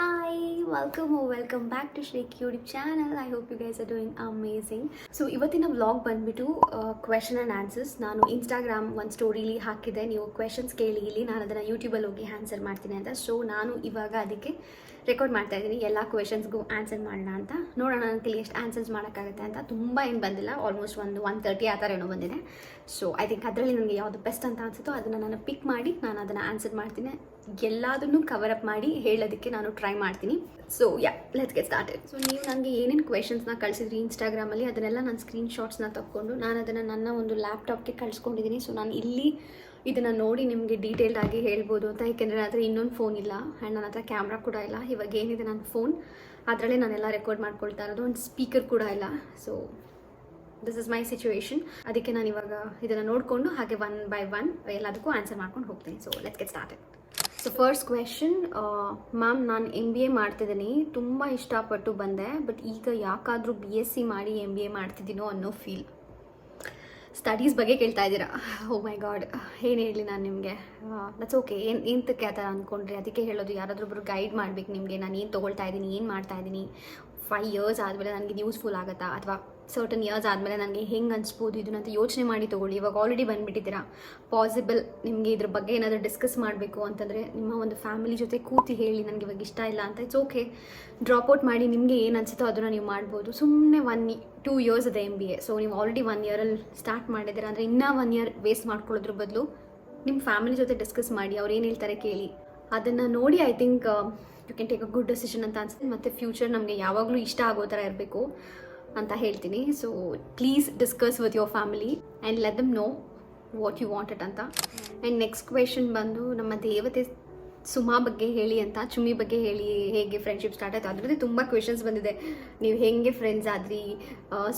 Hi, welcome back to Shrek YouTube channel. I hope you guys are doing amazing. So ಇವತ್ತಿನ vlog ಬಂದ್ಬಿಟ್ಟು question and answers. ನಾನು Instagram ಒಂದು ಸ್ಟೋರಿಲಿ ಹಾಕಿದ್ದೆ, ನೀವು questions ಕೇಳಿ ಇಲ್ಲಿ ನಾನು ಅದನ್ನು ಯೂಟ್ಯೂಬಲ್ಲಿ ಹೋಗಿ ಆನ್ಸರ್ ಮಾಡ್ತೀನಿ ಅಂತ. ಸೊ ನಾನು ಇವಾಗ ಅದಕ್ಕೆ ರೆಕಾರ್ಡ್ ಮಾಡ್ತಾ ಇದ್ದೀನಿ, ಎಲ್ಲ ಕ್ವೆಶನ್ಸ್ಗೂ ಆನ್ಸರ್ ಮಾಡೋಣ ಅಂತ. ನೋಡೋಣ ನನ್ನ ಕೈಲಿ ಎಷ್ಟು ಆನ್ಸರ್ಸ್ ಮಾಡೋಕ್ಕಾಗುತ್ತೆ ಅಂತ. ತುಂಬ ಏನು ಬಂದಿಲ್ಲ, ಆಲ್ಮೋಸ್ಟ್ 130 ಆ ಥರ ಏನೋ ಬಂದಿದೆ. ಸೊ ಐ ಥಿಂಕ್ ಅದರಲ್ಲಿ ನನಗೆ ಯಾವುದು ಬೆಸ್ಟ್ ಅಂತ ಅನಿಸುತ್ತೋ ಅದನ್ನು ನಾನು ಪಿಕ್ ಮಾಡಿ ನಾನು ಅದನ್ನು ಆನ್ಸರ್ ಮಾಡ್ತೀನಿ. ಎಲ್ಲದನ್ನು ಕವರ್ ಅಪ್ ಮಾಡಿ ಹೇಳೋದಕ್ಕೆ ನಾನು ಟ್ರೈ ಮಾಡ್ತೀನಿ. So let's get started. So ನೀವು ನನಗೆ ಏನೇನು ಕ್ವೆಶನ್ಸ್ನ ಕಳಿಸಿದ್ರಿ ಇನ್ಸ್ಟಾಗ್ರಾಮಲ್ಲಿ, ಅದನ್ನೆಲ್ಲ ನಾನು ಸ್ಕ್ರೀನ್ಶಾಟ್ಸ್ನ ತಗೊಂಡು ನಾನು ಅದನ್ನು ನನ್ನ ಒಂದು ಲ್ಯಾಪ್ಟಾಪ್ಗೆ ಕಳಿಸ್ಕೊಂಡಿದ್ದೀನಿ. ಸೊ ನಾನು ಇಲ್ಲಿ ಇದನ್ನು ನೋಡಿ ನಿಮಗೆ ಡೀಟೇಲ್ಡ್ ಆಗಿ ಹೇಳ್ಬೋದು ಅಂತ, ಏಕೆಂದರೆ ನನ್ನ ಹತ್ರ ಇನ್ನೊಂದು ಫೋನ್ ಇಲ್ಲ ಆ್ಯಂಡ್ ನನ್ನ ಹತ್ರ ಕ್ಯಾಮ್ರಾ ಕೂಡ ಇಲ್ಲ. ಇವಾಗ ಏನಿದೆ ನನ್ನ ಫೋನ್, ಅದರಲ್ಲೇ ನಾನೆಲ್ಲ ರೆಕಾರ್ಡ್ ಮಾಡ್ಕೊಳ್ತಾ ಇರೋದು. ಒಂದು ಸ್ಪೀಕರ್ ಕೂಡ ಇಲ್ಲ. So this is my situation. ಅದಕ್ಕೆ ನಾನು ಇವಾಗ ಇದನ್ನು ನೋಡಿಕೊಂಡು ಹಾಗೆ 1 by 1 ಎಲ್ಲದಕ್ಕೂ ಆನ್ಸರ್ ಮಾಡ್ಕೊಂಡು ಹೋಗ್ತೀನಿ. So let's get started. So first question, ma'am ನಾನು MBA ಮಾಡ್ತಿದ್ದೀನಿ, ತುಂಬ ಇಷ್ಟಪಟ್ಟು ಬಂದೆ, ಬಟ್ ಈಗ ಯಾಕಾದರೂ BSc ಮಾಡಿ MBA ಮಾಡ್ತಿದ್ದೀನೋ ಅನ್ನೋ ಫೀಲ್. ಸ್ಟಡೀಸ್ ಬಗ್ಗೆ ಕೇಳ್ತಾ ಇದ್ದೀರಾ? ಓ ಮೈ ಗಾಡ್, ಏನು ಹೇಳಲಿ ನಾನು ನಿಮಗೆ. That's okay. ಎಂತಕ್ಕೆ ಆ ಥರ ಅಂದ್ಕೊಂಡ್ರಿ, ಅದಕ್ಕೆ ಹೇಳೋದು. ಯಾರಾದ್ರೊಬ್ರು ಗೈಡ್ ಮಾಡಬೇಕು ನಿಮಗೆ. ನಾನು ಏನು ತೊಗೊಳ್ತಾ ಇದ್ದೀನಿ, ಏನು ಮಾಡ್ತಾ ಇದ್ದೀನಿ, 5 years ಆದಮೇಲೆ ನನಗೆ ಯೂಸ್ಫುಲ್ ಆಗುತ್ತಾ, ಅಥವಾ ಸರ್ಟನ್ ಇಯರ್ಸ್ ಆದಮೇಲೆ ನನಗೆ ಹೆಂಗೆ ಅನಿಸ್ಬೋದು ಇದನ್ನಂತ ಯೋಚನೆ ಮಾಡಿ ತೊಗೊಳ್ಳಿ. ಇವಾಗ ಆಲ್ರೆಡಿ ಬಂದುಬಿಟ್ಟಿದ್ದೀರಾ. ಪಾಸಿಬಲ್ ನಿಮಗೆ ಇದ್ರ ಬಗ್ಗೆ ಏನಾದರೂ ಡಿಸ್ಕಸ್ ಮಾಡಬೇಕು ಅಂತಂದರೆ ನಿಮ್ಮ ಒಂದು ಫ್ಯಾಮಿಲಿ ಜೊತೆ ಕೂತಿ ಹೇಳಿ, ನನಗೆ ಇವಾಗ ಇಷ್ಟ ಇಲ್ಲ ಅಂತ. ಇಟ್ಸ್ ಓಕೆ, ಡ್ರಾಪ್ಔಟ್ ಮಾಡಿ ನಿಮಗೆ ಏನು ಅನಿಸುತ್ತೋ ಅದನ್ನು ನೀವು ಮಾಡ್ಬೋದು. ಸುಮ್ಮನೆ 2 years ಇದೆ MBA. ಸೊ ನೀವು ಆಲ್ರೆಡಿ 1 yeaರಲ್ಲಿ ಸ್ಟಾರ್ಟ್ ಮಾಡಿದ್ದೀರಾ ಅಂದರೆ ಇನ್ನೂ 1 year ವೇಸ್ಟ್ ಮಾಡ್ಕೊಳ್ಳೋದ್ರ ಬದಲು ನಿಮ್ಮ ಫ್ಯಾಮಿಲಿ ಜೊತೆ ಡಿಸ್ಕಸ್ ಮಾಡಿ, ಅವ್ರು ಏನು ಹೇಳ್ತಾರೆ ಕೇಳಿ. ಅದನ್ನು ನೋಡಿ I think you can take a good decision ಅಂತ ಅನ್ಸುತ್ತೆ. ಮತ್ತು ಫ್ಯೂಚರ್ ನಮಗೆ ಯಾವಾಗಲೂ ಇಷ್ಟ ಆಗೋ ಥರ ಇರಬೇಕು ಅಂತ ಹೇಳ್ತೀನಿ. So please discuss with your family and let them know what you wanted ಅಂತ. ಆ್ಯಂಡ್ ನೆಕ್ಸ್ಟ್ ಕ್ವೆಶನ್ ಬಂದು, ನಮ್ಮ ದೇವತೆ ಸುಮಾ ಬಗ್ಗೆ ಹೇಳಿ ಅಂತ. ಚುಮ್ಮಿ ಬಗ್ಗೆ ಹೇಳಿ, ಹೇಗೆ ಫ್ರೆಂಡ್ಶಿಪ್ ಸ್ಟಾರ್ಟ್ ಆಯಿತು, ಅದರದ್ದೇ ತುಂಬ ಕ್ವೆಶನ್ಸ್ ಬಂದಿದೆ. ನೀವು ಹೇಗೆ ಫ್ರೆಂಡ್ಸ್ ಆದ್ರಿ,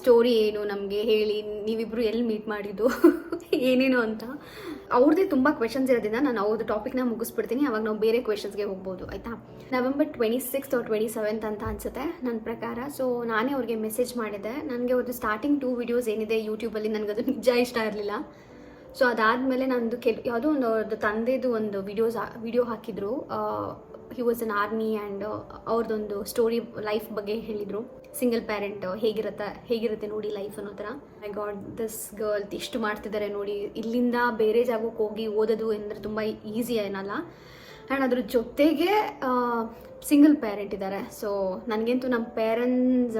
ಸ್ಟೋರಿ ಏನು ನಮಗೆ ಹೇಳಿ, ನೀವಿಬ್ಬರು ಎಲ್ಲಿ ಮೀಟ್ ಮಾಡಿದ್ದು ಏನೇನು ಅಂತ. ಅವ್ರದ್ದೇ ತುಂಬ ಕ್ವೆಶನ್ಸ್ ಇರೋದ್ರಿಂದ ನಾನು ಅವ್ರದ್ದು ಟಾಪಿಕ್ನ ಮುಗಿಸ್ಬಿಡ್ತೀನಿ. ಅವಾಗ ನಾವು ಬೇರೆ ಕ್ವೆಶನ್ಸ್ಗೆ ಹೋಗ್ಬೋದು, ಆಯಿತಾ. November 26th or 27th ಅಂತ ಅನಿಸುತ್ತೆ ನನ್ನ ಪ್ರಕಾರ. ಸೊ ನಾನೇ ಅವ್ರಿಗೆ ಮೆಸೇಜ್ ಮಾಡಿದ್ದೆ. ನನಗೆ ಅವ್ರದ್ದು ಸ್ಟಾರ್ಟಿಂಗ್ 2 videos ಏನಿದೆ ಯೂಟ್ಯೂಬಲ್ಲಿ, ನನಗದು ನಿಜ ಇಷ್ಟ ಇರಲಿಲ್ಲ. ಸೊ ಅದಾದಮೇಲೆ ನಂದು ಯಾವುದೋ ಒಂದು ಅವ್ರದ್ದು ತಂದೆದು ಒಂದು ವಿಡಿಯೋ ಹಾಕಿದ್ರು. He was an army and ಅವ್ರದ್ದೊಂದು ಸ್ಟೋರಿ ಲೈಫ್ ಬಗ್ಗೆ ಹೇಳಿದರು. ಸಿಂಗಲ್ ಪ್ಯಾರೆಂಟ್ ಹೇಗಿರುತ್ತೆ ನೋಡಿ ಲೈಫ್ ಅನ್ನೋ ಥರ. ಐ ಗಾಡ್ ದಿಸ್ ಗರ್ಲ್ ಇಷ್ಟು ಮಾಡ್ತಿದ್ದಾರೆ ನೋಡಿ. ಇಲ್ಲಿಂದ ಬೇರೆ ಜಾಗಕ್ಕೆ ಹೋಗಿ ಓದೋದು ಅಂದರೆ ತುಂಬ ಈಸಿ ಏನಲ್ಲ. ಆ್ಯಂಡ್ ಅದ್ರ ಜೊತೆಗೆ ಸಿಂಗಲ್ ಪೇರೆಂಟ್ ಇದ್ದಾರೆ. ಸೊ ನನಗಂತೂ ನಮ್ಮ ಪೇರೆಂಟ್ಸ್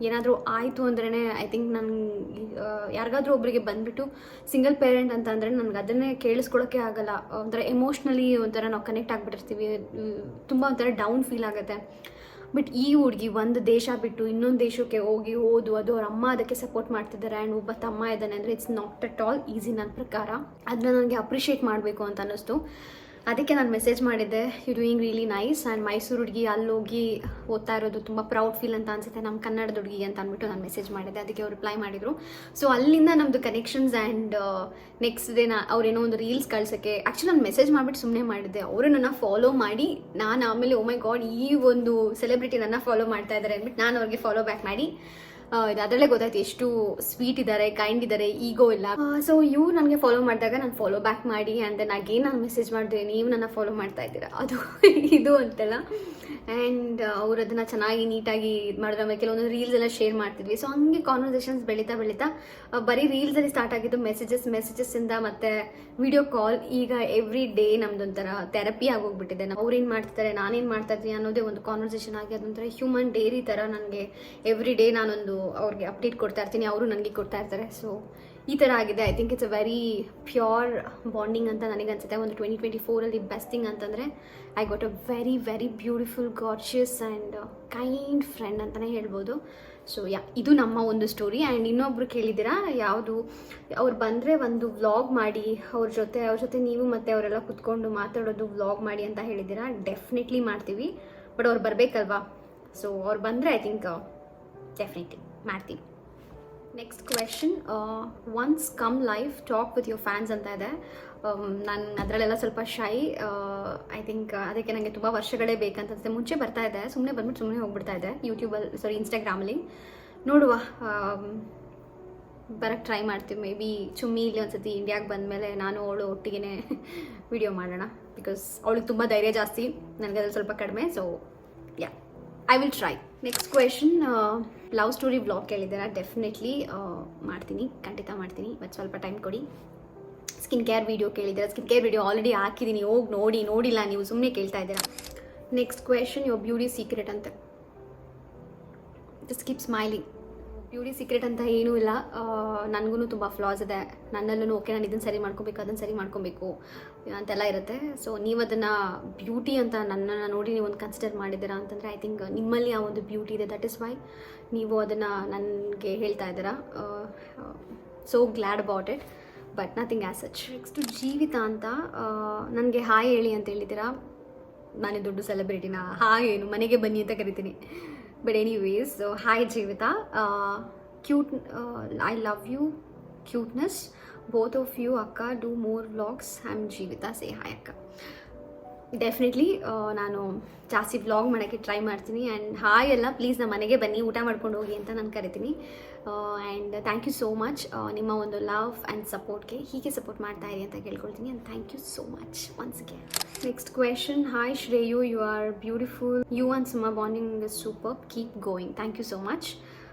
ಏನಾದರೂ ಆಯಿತು ಅಂದ್ರೇ ಐ ಥಿಂಕ್ ನನಗೆ ಯಾರಿಗಾದ್ರೂ ಒಬ್ಬರಿಗೆ ಬಂದುಬಿಟ್ಟು ಸಿಂಗಲ್ ಪೇರೆಂಟ್ ಅಂತ ಅಂದರೆ ನನಗೆ ಅದನ್ನೇ ಕೇಳಿಸ್ಕೊಳ್ಳೋಕ್ಕೆ ಆಗಲ್ಲ. ಒಂಥರ ಎಮೋಷ್ನಲಿ ಒಂಥರ ನಾವು ಕನೆಕ್ಟ್ ಆಗಿಬಿಟ್ಟಿರ್ತೀವಿ. ತುಂಬ ಒಂಥರ ಡೌನ್ ಫೀಲ್ ಆಗುತ್ತೆ. ಬಟ್ ಈ ಹುಡುಗಿ ಒಂದು ದೇಶ ಬಿಟ್ಟು ಇನ್ನೊಂದು ದೇಶಕ್ಕೆ ಹೋಗಿ ಅದು ಅವ್ರ ಅಮ್ಮ ಅದಕ್ಕೆ ಸಪೋರ್ಟ್ ಮಾಡ್ತಿದ್ದಾರೆ. ಆ್ಯಂಡ್ ಒಬ್ಬ ತಮ್ಮ ಇದ್ದಾನೆ ಅಂದರೆ it's not at all easy ನನ್ನ ಪ್ರಕಾರ. ಅದನ್ನ ನನಗೆ ಅಪ್ರಿಷಿಯೇಟ್ ಮಾಡಬೇಕು ಅಂತ ಅನ್ನಿಸ್ತು. ಅದಕ್ಕೆ ನಾನು ಮೆಸೇಜ್ ಮಾಡಿದ್ದೆ, you doing really nice. And Mysuru ಹುಡುಗಿ ಅಲ್ಲಿ ಹೋಗಿ ಓದ್ತಾ ಇರೋದು ತುಂಬ ಪ್ರೌಡ್ ಫೀಲ್ ಅಂತ ಅನಿಸುತ್ತೆ, ನಮ್ಮ ಕನ್ನಡದ ಹುಡುಗಿ ಅಂತ ಅಂದ್ಬಿಟ್ಟು ನಾನು ಮೆಸೇಜ್ ಮಾಡಿದ್ದೆ. ಅದಕ್ಕೆ ಅವ್ರು ರಿಪ್ಲೈ ಮಾಡಿದರು. ಸೊ ಅಲ್ಲಿಂದ ನಮ್ಮದು ಕನೆಕ್ಷನ್ಸ್. ಆ್ಯಂಡ್ ನೆಕ್ಸ್ಟ್ ಡೇ ಅವ್ರೇನೋ ಒಂದು ರೀಲ್ಸ್ ಕಳ್ಸೋಕ್ಕೆ ಆ್ಯಕ್ಚುಲಿ ನಾನು ಮೆಸೇಜ್ ಮಾಡಿಬಿಟ್ಟು ಸುಮ್ಮನೆ ಮಾಡಿದ್ದೆ. ಅವರು ನನ್ನ ಫಾಲೋ ಮಾಡಿ, ನಾನು ಆಮೇಲೆ ಓ ಮೈ ಗಾಡ್ ಈ ಒಂದು ಸೆಲೆಬ್ರಿಟಿ ನನ್ನ ಫಾಲೋ ಮಾಡ್ತಾ ಇದ್ದಾರೆ ಅಂದ್ಬಿಟ್ಟು ನಾನು ಅವ್ರಿಗೆ ಫಾಲೋ ಬ್ಯಾಕ್ ಮಾಡಿ, ಅದರಲ್ಲೇ ಗೊತ್ತಾಯ್ತು ಎಷ್ಟು ಸ್ವೀಟ್ ಇದ್ದಾರೆ, ಕೈಂಡ್ ಇದ್ದಾರೆ, ಈಗೋ ಇಲ್ಲ. ಸೊ ಇವ್ರು ನನಗೆ ಫಾಲೋ ಮಾಡಿದಾಗ ನಾನು ಫಾಲೋ ಬ್ಯಾಕ್ ಮಾಡಿ ಆ್ಯಂಡ್ ದೆನ್ ಅಗೇನ್ ನಾನು ಮೆಸೇಜ್ ಮಾಡಿದೆ, ನೀವು ನನ್ನ ಫಾಲೋ ಮಾಡ್ತಾ ಇದ್ದೀರಾ ಅದು ಇದು ಅಂತೆಲ್ಲ. ಆ್ಯಂಡ್ ಅವ್ರು ಅದನ್ನು ಚೆನ್ನಾಗಿ ನೀಟಾಗಿ ಇದು ಮಾಡಿದ್ರೆ. ಆಮೇಲೆ ಕೆಲವೊಂದು ರೀಲ್ಸ್ ಎಲ್ಲ ಶೇರ್ ಮಾಡ್ತಿದ್ವಿ. ಸೊ ಹಂಗೆ ಕಾನ್ವರ್ಸೇಷನ್ಸ್ ಬೆಳೀತಾ ಬರೀ ರೀಲ್ಸಲ್ಲಿ ಸ್ಟಾರ್ಟ್ ಆಗಿದ್ದು ಮೆಸೇಜಸ್ಸಿಂದ ಮತ್ತು ವಿಡಿಯೋ ಕಾಲ್. ಈಗ ಎವ್ರಿ ಡೇ ನಮ್ದೊಂಥರ ಥೆರಪಿ ಆಗೋಗ್ಬಿಟ್ಟಿದೆ. ಅವ್ರೇನು ಮಾಡ್ತಿದ್ದಾರೆ, ನಾನೇನು ಮಾಡ್ತಾ ಇದ್ದೀನಿ ಅನ್ನೋದೇ ಒಂದು ಕಾನ್ವರ್ಸೇಷನ್ ಆಗಿ ಅದೊಂಥರ ಹ್ಯೂಮನ್ ಡೈರಿ ಥರ. ನನಗೆ ಎವ್ರಿ ಡೇ ನಾನೊಂದು ಅವ್ರಿಗೆ ಅಪ್ಡೇಟ್ ಕೊಡ್ತಾ ಇರ್ತೀನಿ, ಅವರು ನನಗೆ ಕೊಡ್ತಾ ಇರ್ತಾರೆ. ಸೊ ಈ ಥರ ಆಗಿದೆ. I think it's a very pure bonding ಅಂತ ನನಗೆ ಅನ್ಸುತ್ತೆ. ಒಂದು 2024ಅಲ್ಲಿ ಬೆಸ್ಟ್ ಥಿಂಗ್ ಅಂತಂದರೆ I got a very very beautiful, gorgeous and kind friend ಅಂತಲೇ ಹೇಳ್ಬೋದು. ಸೊ ಇದು ನಮ್ಮ ಒಂದು ಸ್ಟೋರಿ. ಆ್ಯಂಡ್ ಇನ್ನೊಬ್ರು ಕೇಳಿದ್ದೀರಾ ಯಾವುದು, ಅವ್ರು ಬಂದರೆ ಒಂದು ವ್ಲಾಗ್ ಮಾಡಿ ಅವ್ರ ಜೊತೆ ನೀವು ಮತ್ತು ಅವರೆಲ್ಲ ಕುತ್ಕೊಂಡು ಮಾತಾಡೋದು ವ್ಲಾಗ್ ಮಾಡಿ ಅಂತ ಹೇಳಿದ್ದೀರಾ. ಡೆಫಿನೆಟ್ಲಿ ಮಾಡ್ತೀವಿ, ಬಟ್ ಅವ್ರು ಬರಬೇಕಲ್ವಾ. ಸೊ ಅವ್ರು ಬಂದರೆ ಐ ಥಿಂಕ್ ಡೆಫಿನೆಟ್ಲಿ ಮಾಡ್ತೀವಿ. Next question, once come life talk with your fans ಅಂತ ಇದೆ. ನಾನು ಅದರಲ್ಲೆಲ್ಲ ಸ್ವಲ್ಪ ಶೈ. ಐ ಥಿಂಕ್ ಅದಕ್ಕೆ ನನಗೆ ತುಂಬ ವರ್ಷಗಳೇ ಬೇಕಂತಂದರೆ ಮುಂಚೆ ಬರ್ತಾ ಇದೆ, ಸುಮ್ಮನೆ ಬಂದ್ಬಿಟ್ಟು ಸುಮ್ಮನೆ ಹೋಗ್ಬಿಡ್ತಾ ಇದೆ ಯೂಟ್ಯೂಬಲ್ಲಿ ಇನ್ಸ್ಟಾಗ್ರಾಮಲ್ಲಿ. ನೋಡುವ, ಬರೋಕ್ಕೆ ಟ್ರೈ ಮಾಡ್ತೀವಿ. ಮೇ ಬಿ ಚುಮ್ಮಿ ಇಲ್ಲಿ ಒಂದ್ಸತಿ ಇಂಡಿಯಾಗೆ ಬಂದಮೇಲೆ ನಾನು ಅವಳು ಒಟ್ಟಿಗೆ ವಿಡಿಯೋ ಮಾಡೋಣ. ಬಿಕಾಸ್ ಅವಳಿಗೆ ತುಂಬ ಧೈರ್ಯ ಜಾಸ್ತಿ, ನನಗೆ ಅದ್ರಲ್ಲಿ ಸ್ವಲ್ಪ ಕಡಿಮೆ. So ya, I will try. Next question, love story blog ಕೇಳಿದ್ದೀರಾ? ಡೆಫಿನೆಟ್ಲಿ ಮಾಡ್ತೀನಿ, ಖಂಡಿತ ಮಾಡ್ತೀನಿ, ಬಟ್ ಸ್ವಲ್ಪ ಟೈಮ್ ಕೊಡಿ. ಸ್ಕಿನ್ ಕೇರ್ ವಿಡಿಯೋ ಕೇಳಿದ್ದೀರಾ? ಸ್ಕಿನ್ ಕೇರ್ ವಿಡಿಯೋ ಆಲ್ರೆಡಿ ಹಾಕಿದ್ದೀನಿ, ಹೋಗಿ ನೋಡಿಲ್ಲ ನೀವು, ಸುಮ್ಮನೆ ಕೇಳ್ತಾ ಇದ್ದೀರಾ. Next question, your beauty secret ಅಂತ. Just keep smiling. Beauty secret ಅಂತ ಏನೂ ಇಲ್ಲ. ನನಗೂ ತುಂಬ ಫ್ಲಾಸ್ ಇದೆ, ನನ್ನಲ್ಲೂ ಓಕೆ ನಾನು ಇದನ್ನು ಸರಿ ಮಾಡ್ಕೊಬೇಕು, ಅದನ್ನು ಸರಿ ಮಾಡ್ಕೊಬೇಕು ಅಂತೆಲ್ಲ ಇರುತ್ತೆ. ಸೊ ನೀವು ಅದನ್ನು ಬ್ಯೂಟಿ ಅಂತ ನನ್ನನ್ನು ನೋಡಿ ನೀವು ಒಂದು ಕನ್ಸಿಡರ್ ಮಾಡಿದ್ದೀರಾ ಅಂತಂದರೆ ಐ ಥಿಂಕ್ ನಿಮ್ಮಲ್ಲಿ ಆ ಒಂದು ಬ್ಯೂಟಿ ಇದೆ. ದಟ್ ಇಸ್ ವೈ ನೀವು ಅದನ್ನು ನನಗೆ ಹೇಳ್ತಾ ಇದ್ದೀರಾ. So glad about it, but nothing as such. Next ಜೀವಿತ ಅಂತ, ನನಗೆ ಹಾಯ್ ಹೇಳಿ ಅಂತ ಹೇಳಿದ್ದೀರಾ. ನಾನೇ ದೊಡ್ಡ ಸೆಲೆಬ್ರಿಟಿನ? ಹಾಯ್ ಏನು, ಮನೆಗೆ ಬನ್ನಿ ಅಂತ ಕರಿತೀನಿ. But anyways, hi Jeevitha, cute, I love you, cuteness, both of you ಅಕ್ಕ, do more vlogs, I am Jeevitha, say hi ಅಕ್ಕ. ಡೆಫಿನೆಟ್ಲಿ ನಾನು ಜಾಸ್ತಿ ವ್ಲಾಗ್ ಮಾಡೋಕ್ಕೆ ಟ್ರೈ ಮಾಡ್ತೀನಿ. ಆ್ಯಂಡ್ ಹಾಯ್ ಎಲ್ಲ ಪ್ಲೀಸ್ ನಮ್ಮ ಮನೆಗೆ ಬನ್ನಿ, ಊಟ ಮಾಡ್ಕೊಂಡು ಹೋಗಿ ಅಂತ ನಾನು ಕರಿತೀನಿ. And thank you so much ನಿಮ್ಮ ಒಂದು ಲವ್ ಆ್ಯಂಡ್ ಸಪೋರ್ಟ್ಗೆ. ಹೀಗೆ ಸಪೋರ್ಟ್ ಮಾಡ್ತಾ ಇರಿ ಅಂತ ಕೇಳ್ಕೊಳ್ತೀನಿ. And thank you so much once again. Next question, hi Shreyu, you are beautiful, you and Suma bonding is super, keep going. Thank you so much.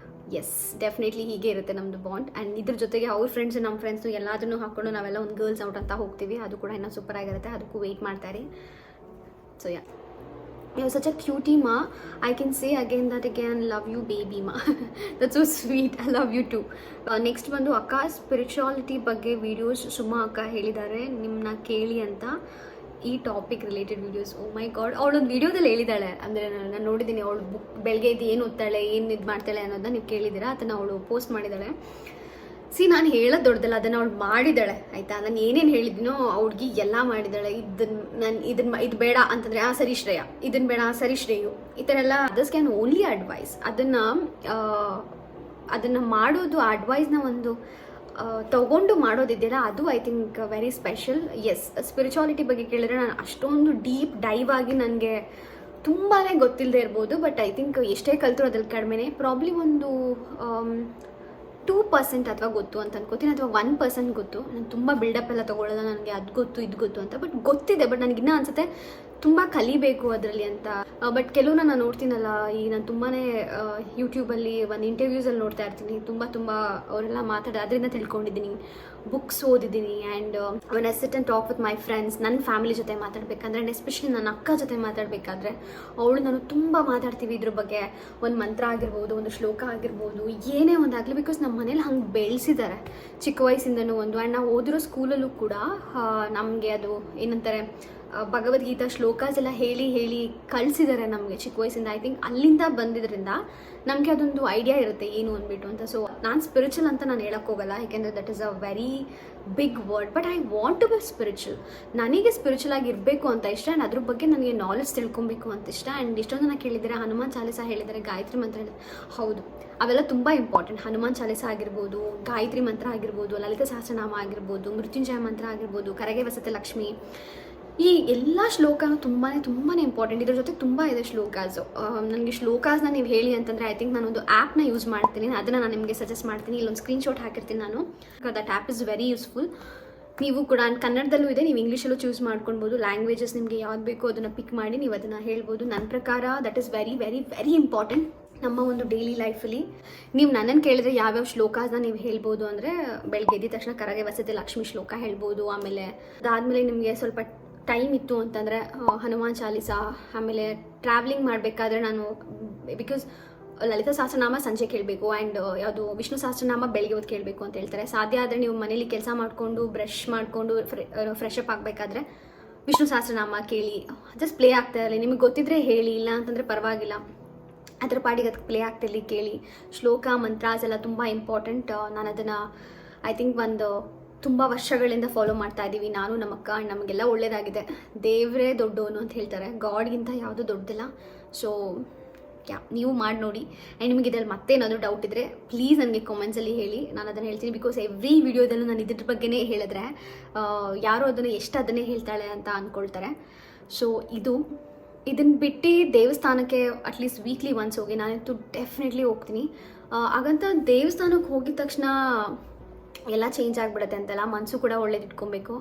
Yes, definitely ಹೀಗೆ ಇರುತ್ತೆ ನಮ್ಮದು ಬಾಂಡ್. ಆ್ಯಂಡ್ ಇದ್ರ ಜೊತೆಗೆ ಅವ್ರ ಫ್ರೆಂಡ್ಸು ನಮ್ಮ ಫ್ರೆಂಡ್ಸು ಎಲ್ಲದನ್ನು ಹಾಕ್ಕೊಂಡು ನಾವೆಲ್ಲ ಒಂದು ಗರ್ಲ್ಸ್ ಔಟ್ ಅಂತ ಹೋಗ್ತೀವಿ, ಅದು ಕೂಡ ಇನ್ನೂ ಸೂಪರ್ ಆಗಿರುತ್ತೆ. ಅದಕ್ಕೂ ವೆಯ್ಟ್ ಮಾಡ್ತಾರೆ. So yeah, you're such a cutie ma, I can say again that again, love you baby ma. That's so sweet, I love you too. Next ಬಂದು ಅಕ್ಕ ಸ್ಪಿರಿಚುವಾಲಿಟಿ ಬಗ್ಗೆ ವೀಡಿಯೋಸ್ ಸುಮಾ ಅಕ್ಕ ಹೇಳಿದ್ದಾರೆ, ನಿಮ್ಮನ್ನ ಕೇಳಿ ಅಂತ. ಈ ಟಾಪಿಕ್ ರಿಲೇಟೆಡ್ ವೀಡಿಯೋಸ್, ಓ ಮೈ ಗಾಡ್, ಅವಳೊಂದು ವೀಡಿಯೋದಲ್ಲಿ ಹೇಳಿದ್ದಾಳೆ, ಅಂದರೆ ನಾನು ನೋಡಿದ್ದೀನಿ. ಅವಳು ಬುಕ್ ಬೆಳಗ್ಗೆ ಇದು ಏನು ಓದ್ತಾಳೆ, ಏನು ಇದು ಮಾಡ್ತಾಳೆ ಅನ್ನೋದನ್ನ ನೀವು ಕೇಳಿದ್ದೀರಾ. ಅದನ್ನು ಅವಳು ಪೋಸ್ಟ್ ಮಾಡಿದ್ದಾಳೆ. ನಾನು ಹೇಳೋದು ದೊಡ್ಡದಲ್ಲ, ಅದನ್ನು ಅವಳು ಮಾಡಿದ್ದಾಳೆ ಆಯಿತಾ. ನಾನು ಏನೇನು ಹೇಳಿದ್ದೀನೋ ಅವ್ಳಿಗೆ ಎಲ್ಲ ಮಾಡಿದ್ದಾಳೆ. ಇದು ಬೇಡ ಅಂತಂದರೆ ಸರಿ ಶ್ರೇಯ, ಇದನ್ನು ಬೇಡ ಸರಿ ಶ್ರೇಯು, ಈ ಥರ ಎಲ್ಲ. Others can only advise. ಅದನ್ನು ಮಾಡೋದು, ಆ ಅಡ್ವೈಸ್ನ ಒಂದು ತಗೊಂಡು ಮಾಡೋದಿದ್ದೀರಾ, ಅದು I think very special. Yes, spirituality ಬಗ್ಗೆ ಕೇಳಿದ್ರೆ ನಾನು ಅಷ್ಟೊಂದು ಡೀಪ್ ಡೈವ್ ಆಗಿ ನನಗೆ ತುಂಬಾ ಗೊತ್ತಿಲ್ಲದೆ ಇರ್ಬೋದು. ಬಟ್ ಐ ಥಿಂಕ್ ಎಷ್ಟೇ ಕಲ್ತರೂ ಅದ್ರಲ್ಲಿ ಕಡಿಮೆನೇ, ಪ್ರಾಬ್ಲಿ ಒಂದು 2% ಅಥವಾ ಗೊತ್ತು ಅಂತ ಅನ್ಕೋತೀನಿ, ಅಥವಾ 1% ಗೊತ್ತು. ನಾನು ತುಂಬ ಬಿಲ್ಡಪ್ ಎಲ್ಲ ತೊಗೊಳ್ಳೋಲ್ಲ, ನನಗೆ ಅದು ಗೊತ್ತು ಇದು ಗೊತ್ತು ಅಂತ. ಬಟ್ ಗೊತ್ತಿದೆ, ಬಟ್ ನನಗಿನ್ನ ಅನ್ಸುತ್ತೆ ತುಂಬ ಕಲಿಬೇಕು ಅದರಲ್ಲಿ ಅಂತ. ಬಟ್ ಕೆಲವು ನಾನು ನೋಡ್ತೀನಲ್ಲ, ಈಗ ನಾನು ತುಂಬಾ ಯೂಟ್ಯೂಬಲ್ಲಿ ಒಂದು ಇಂಟರ್ವ್ಯೂಸಲ್ಲಿ ನೋಡ್ತಾ ಇರ್ತೀನಿ, ತುಂಬ ಅವರೆಲ್ಲ ಮಾತಾಡಿ ಅದರಿಂದ ತಿಳ್ಕೊಂಡಿದ್ದೀನಿ, ಬುಕ್ಸ್ ಓದಿದ್ದೀನಿ. And when I sit and talk with my friends, ನನ್ನ ಫ್ಯಾಮಿಲಿ ಜೊತೆ ಮಾತಾಡಬೇಕಂದ್ರೆ, ಆ್ಯಂಡ್ ಎಸ್ಪೆಷಲಿ ನನ್ನ ಅಕ್ಕ ಜೊತೆ ಮಾತಾಡಬೇಕಾದ್ರೆ, ಅವಳು ನಾನು ತುಂಬ ಮಾತಾಡ್ತೀವಿ ಇದ್ರ ಬಗ್ಗೆ. ಒಂದು ಮಂತ್ರ ಆಗಿರ್ಬೋದು, ಒಂದು ಶ್ಲೋಕ ಆಗಿರ್ಬೋದು, ಏನೇ ಒಂದಾಗಲಿ. ಬಿಕಾಸ್ ನಮ್ಮ ಮನೇಲಿ ಹಂಗೆ ಬೆಳೆಸಿದ್ದಾರೆ ಚಿಕ್ಕ ವಯಸ್ಸಿಂದನೂ ಒಂದು. ಆ್ಯಂಡ್ ನಾವು ಓದಿರೋ ಸ್ಕೂಲಲ್ಲೂ ಕೂಡ ನಮಗೆ ಅದು ಏನಂತಾರೆ, ಭಗವದ್ಗೀತಾ ಶ್ಲೋಕಾಸ್ ಎಲ್ಲ ಹೇಳಿ ಕಳಿಸಿದ್ದಾರೆ ನಮಗೆ ಚಿಕ್ಕ ವಯಸ್ಸಿಂದ. ಐ ಥಿಂಕ್ ಅಲ್ಲಿಂದ ಬಂದಿದ್ದರಿಂದ ನಮಗೆ ಅದೊಂದು ಐಡಿಯಾ ಇರುತ್ತೆ ಏನು ಅಂದ್ಬಿಟ್ಟು ಅಂತ. ಸೊ ನಾನು ಸ್ಪಿರಿಚುವಲ್ ಅಂತ ನಾನು ಹೇಳೋಕ್ಕೋಗಲ್ಲ, ಯಾಕೆಂದರೆ that is a very big word. But I want to be spiritual. ನನಗೆ ಸ್ಪಿರಿಚುವಲ್ ಆಗಿ ಇರಬೇಕು ಅಂತ ಇಷ್ಟ, ಆ್ಯಂಡ್ ಅದ್ರ ಬಗ್ಗೆ ನನಗೆ ನಾಲೆಜ್ ತಿಳ್ಕೊಬೇಕು ಅಂತ ಇಷ್ಟ. ಆ್ಯಂಡ್ ಇಷ್ಟೊಂದು ಜನ ಕೇಳಿದರೆ ಹನುಮಾನ್ ಚಾಲಿಸ ಹೇಳಿದ್ದಾರೆ, ಗಾಯತ್ರಿ ಮಂತ್ರ ಹೇಳಿದ್ದಾರೆ. ಹೌದು, ಅವೆಲ್ಲ ತುಂಬ ಇಂಪಾರ್ಟೆಂಟ್. ಹನುಮಾನ್ ಚಾಲಿಸ ಆಗಿರ್ಬೋದು, ಗಾಯತ್ರಿ ಮಂತ್ರ ಆಗಿರ್ಬೋದು, ಲಲಿತ ಸಹಸ್ರನಾಮ ಆಗಿರ್ಬೋದು, ಮೃತ್ಯುಂಜಯ ಮಂತ್ರ ಆಗಿರ್ಬೋದು, ಕರಗೆ ವಸತೆ ಲಕ್ಷ್ಮಿ, ಈ ಎಲ್ಲ ಶ್ಲೋಕನೂ ತುಂಬಾ ಇಂಪಾರ್ಟೆಂಟ್. ಇದ್ರ ಜೊತೆ ತುಂಬ ಇದೆ ಶ್ಲೋಕಾಸು. ನನಗೆ ಶ್ಲೋಕಾಸ್ನ ನೀವು ಹೇಳಿ ಅಂತಂದರೆ ಐ ಥಿಂಕ್ ನಾನೊಂದು ಆ್ಯಪ್ನ ಯೂಸ್ ಮಾಡ್ತೀನಿ, ಅದನ್ನು ನಾನು ನಿಮಗೆ ಸಜೆಸ್ಟ್ ಮಾಡ್ತೀನಿ. ಇಲ್ಲೊಂದು ಸ್ಕ್ರೀನ್ಶಾಟ್ ಹಾಕಿರ್ತೀನಿ ನಾನು. That app is very useful. ನೀವು ಕೂಡ ಕನ್ನಡದಲ್ಲೂ ಇದೆ, ನೀವು ಇಂಗ್ಲೀಷಲ್ಲೂ ಚೂಸ್ ಮಾಡ್ಕೊಳ್ಬೋದು. ಲ್ಯಾಂಗ್ವೇಜಸ್ ನಿಮಗೆ ಯಾವ್ದು ಬೇಕೋ ಅದನ್ನು ಪಿಕ್ ಮಾಡಿ ನೀವು ಅದನ್ನು ಹೇಳ್ಬೋದು. ನನ್ನ ಪ್ರಕಾರ that is very very very important ನಮ್ಮ ಒಂದು ಡೈಲಿ ಲೈಫಲ್ಲಿ. ನೀವು ನನ್ನನ್ನು ಕೇಳಿದ್ರೆ ಯಾವ್ಯಾವ ಶ್ಲೋಕಾಸ್ನ ನೀವು ಹೇಳ್ಬೋದು ಅಂದರೆ, ಬೆಳಗ್ಗೆ ಎದ್ದ ತಕ್ಷಣ ಕರಗೆ ವಸತೆ ಲಕ್ಷ್ಮಿ ಶ್ಲೋಕ ಹೇಳ್ಬೋದು. ಆಮೇಲೆ ಅದಾದಮೇಲೆ ನಿಮಗೆ ಸ್ವಲ್ಪ ಟೈಮ್ ಇತ್ತು ಅಂತಂದರೆ ಹನುಮಾನ್ ಚಾಲಿಸ. ಆಮೇಲೆ ಟ್ರಾವೆಲಿಂಗ್ ಮಾಡಬೇಕಾದ್ರೆ ನಾನು, ಬಿಕಾಸ್ ಲಲಿತ ಸಹಸ್ರನಾಮ ಸಂಜೆ ಕೇಳಬೇಕು, ಆ್ಯಂಡ್ ಯಾವುದು ವಿಷ್ಣು ಸಹಸ್ರನಾಮ ಬೆಳಗ್ಗೆ ಹೊತ್ತು ಕೇಳಬೇಕು ಅಂತ ಹೇಳ್ತಾರೆ. ಸಾಧ್ಯ ಆದರೆ ನೀವು ಮನೇಲಿ ಕೆಲಸ ಮಾಡಿಕೊಂಡು ಬ್ರಷ್ ಮಾಡಿಕೊಂಡು ಫ್ರೆಶ್ ಅಪ್ ಆಗಬೇಕಾದ್ರೆ ವಿಷ್ಣು ಸಹಸ್ರನಾಮ ಕೇಳಿ. ಜಸ್ಟ್ ಪ್ಲೇ ಆಗ್ತಾ ಇರಲಿ, ನಿಮಗೆ ಗೊತ್ತಿದ್ರೆ ಹೇಳಿ, ಇಲ್ಲ ಅಂತಂದರೆ ಪರವಾಗಿಲ್ಲ, ಅದರ ಪಾಡಿಗೆ ಅದಕ್ಕೆ ಪ್ಲೇ ಆಗ್ತಿರಲಿ, ಕೇಳಿ. ಶ್ಲೋಕ ಮಂತ್ರಾಸ್ ಎಲ್ಲ ತುಂಬ ಇಂಪಾರ್ಟೆಂಟ್. ನಾನು ಅದನ್ನು ಐ ಥಿಂಕ್ ಒಂದು ತುಂಬ ವರ್ಷಗಳಿಂದ ಫಾಲೋ ಮಾಡ್ತಾ ಇದ್ದೀವಿ, ನಾನು ನಮ್ಮ ಅಕ್ಕ. ನಮಗೆಲ್ಲ ಒಳ್ಳೆಯದಾಗಿದೆ. ದೇವರೇ ದೊಡ್ಡವನು ಅಂತ ಹೇಳ್ತಾರೆ, ಗಾಡ್ಗಿಂತ ಯಾವುದೂ ದೊಡ್ಡದಿಲ್ಲ. ಸೊ ನೀವು ಮಾಡಿ ನೋಡಿ. ಆ್ಯಂಡ್ ನಿಮಗೆ ಇದ್ರಲ್ಲಿ ಮತ್ತೇನಾದರೂ ಡೌಟ್ ಇದ್ದರೆ ಪ್ಲೀಸ್ ನನಗೆ ಕಾಮೆಂಟ್ಸಲ್ಲಿ ಹೇಳಿ, ನಾನು ಅದನ್ನು ಹೇಳ್ತೀನಿ. ಬಿಕಾಸ್ ಎವ್ರಿ ವಿಡಿಯೋದಲ್ಲೂ ನಾನು ಇದ್ರ ಬಗ್ಗೆನೇ ಹೇಳಿದ್ರೆ ಯಾರೋ ಅದನ್ನೇ ಹೇಳ್ತಾಳೆ ಅಂತ ಅಂದ್ಕೊಳ್ತಾರೆ. ಸೊ ಇದನ್ನು ಬಿಟ್ಟು ದೇವಸ್ಥಾನಕ್ಕೆ ಅಟ್ಲೀಸ್ಟ್ ವೀಕ್ಲಿ ಒನ್ಸ್ ಹೋಗಿ, ನಾನಂತೂ ಡೆಫಿನೆಟ್ಲಿ ಹೋಗ್ತೀನಿ. ಹಾಗಂತ ದೇವಸ್ಥಾನಕ್ಕೆ ಹೋಗಿದ ತಕ್ಷಣ ಎಲ್ಲ ಚೇಂಜ್ ಆಗಿಬಿಡುತ್ತೆ ಅಂತೆಲ್ಲ, ಮನಸ್ಸು ಕೂಡ ಒಳ್ಳೇದು ಇಟ್ಕೊಬೇಕು.